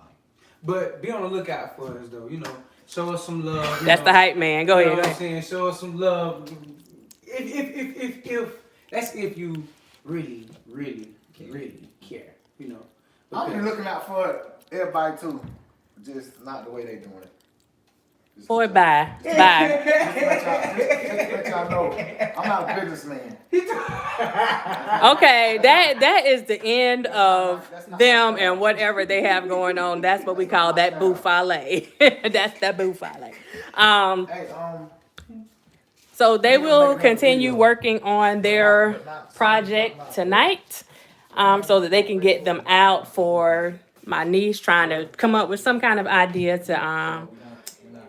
But be on the lookout for us, though. You know, show us some love. That's the hype man. Go You know ahead. what Go I'm ahead. saying? Show us some love. If that's if you really care. You know. I'm Because- looking out for everybody too. Just not the way they doing it. Just Boy, to bye. Bye. let y'all know, I'm not a businessman. Okay, that is the end of them and whatever they have going on. That's what we call that buffale. That's the buffale. Hey, So they will continue working on their project tonight, so that they can get them out for my niece, trying to come up with some kind of idea to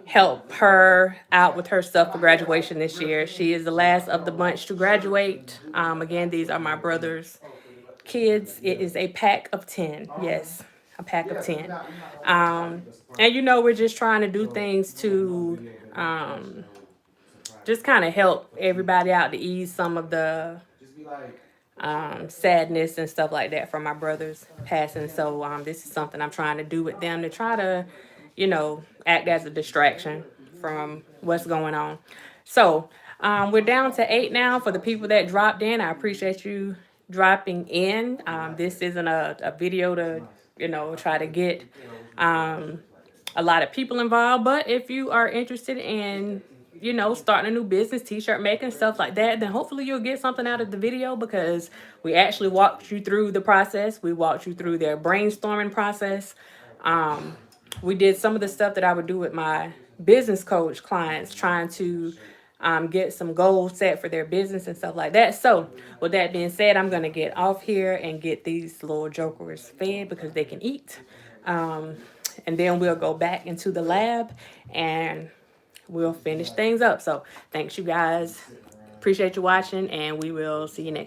help her out with her stuff for graduation this year. She is the last of the bunch to graduate. Again, these are my brother's kids. It is a pack of 10. Yes, a pack of 10. And you know, we're just trying to do things to just kind of help everybody out to ease some of the sadness and stuff like that from my brother's passing. So this is something I'm trying to do with them to try to, you know, act as a distraction from what's going on. So we're down to 8 now for the people that dropped in. I appreciate you dropping in. This isn't a video to, you know, try to get a lot of people involved, but if you are interested in, you know, starting a new business, t-shirt making, stuff like that, then hopefully you'll get something out of the video, because we actually walked you through the process. We walked you through their brainstorming process. We did some of the stuff that I would do with my business coach clients, trying to get some goals set for their business and stuff like that. So with that being said, I'm going to get off here and get these little jokers fed because they can eat. And then we'll go back into the lab and we'll finish things up. So thanks, you guys. Appreciate you watching, and we will see you next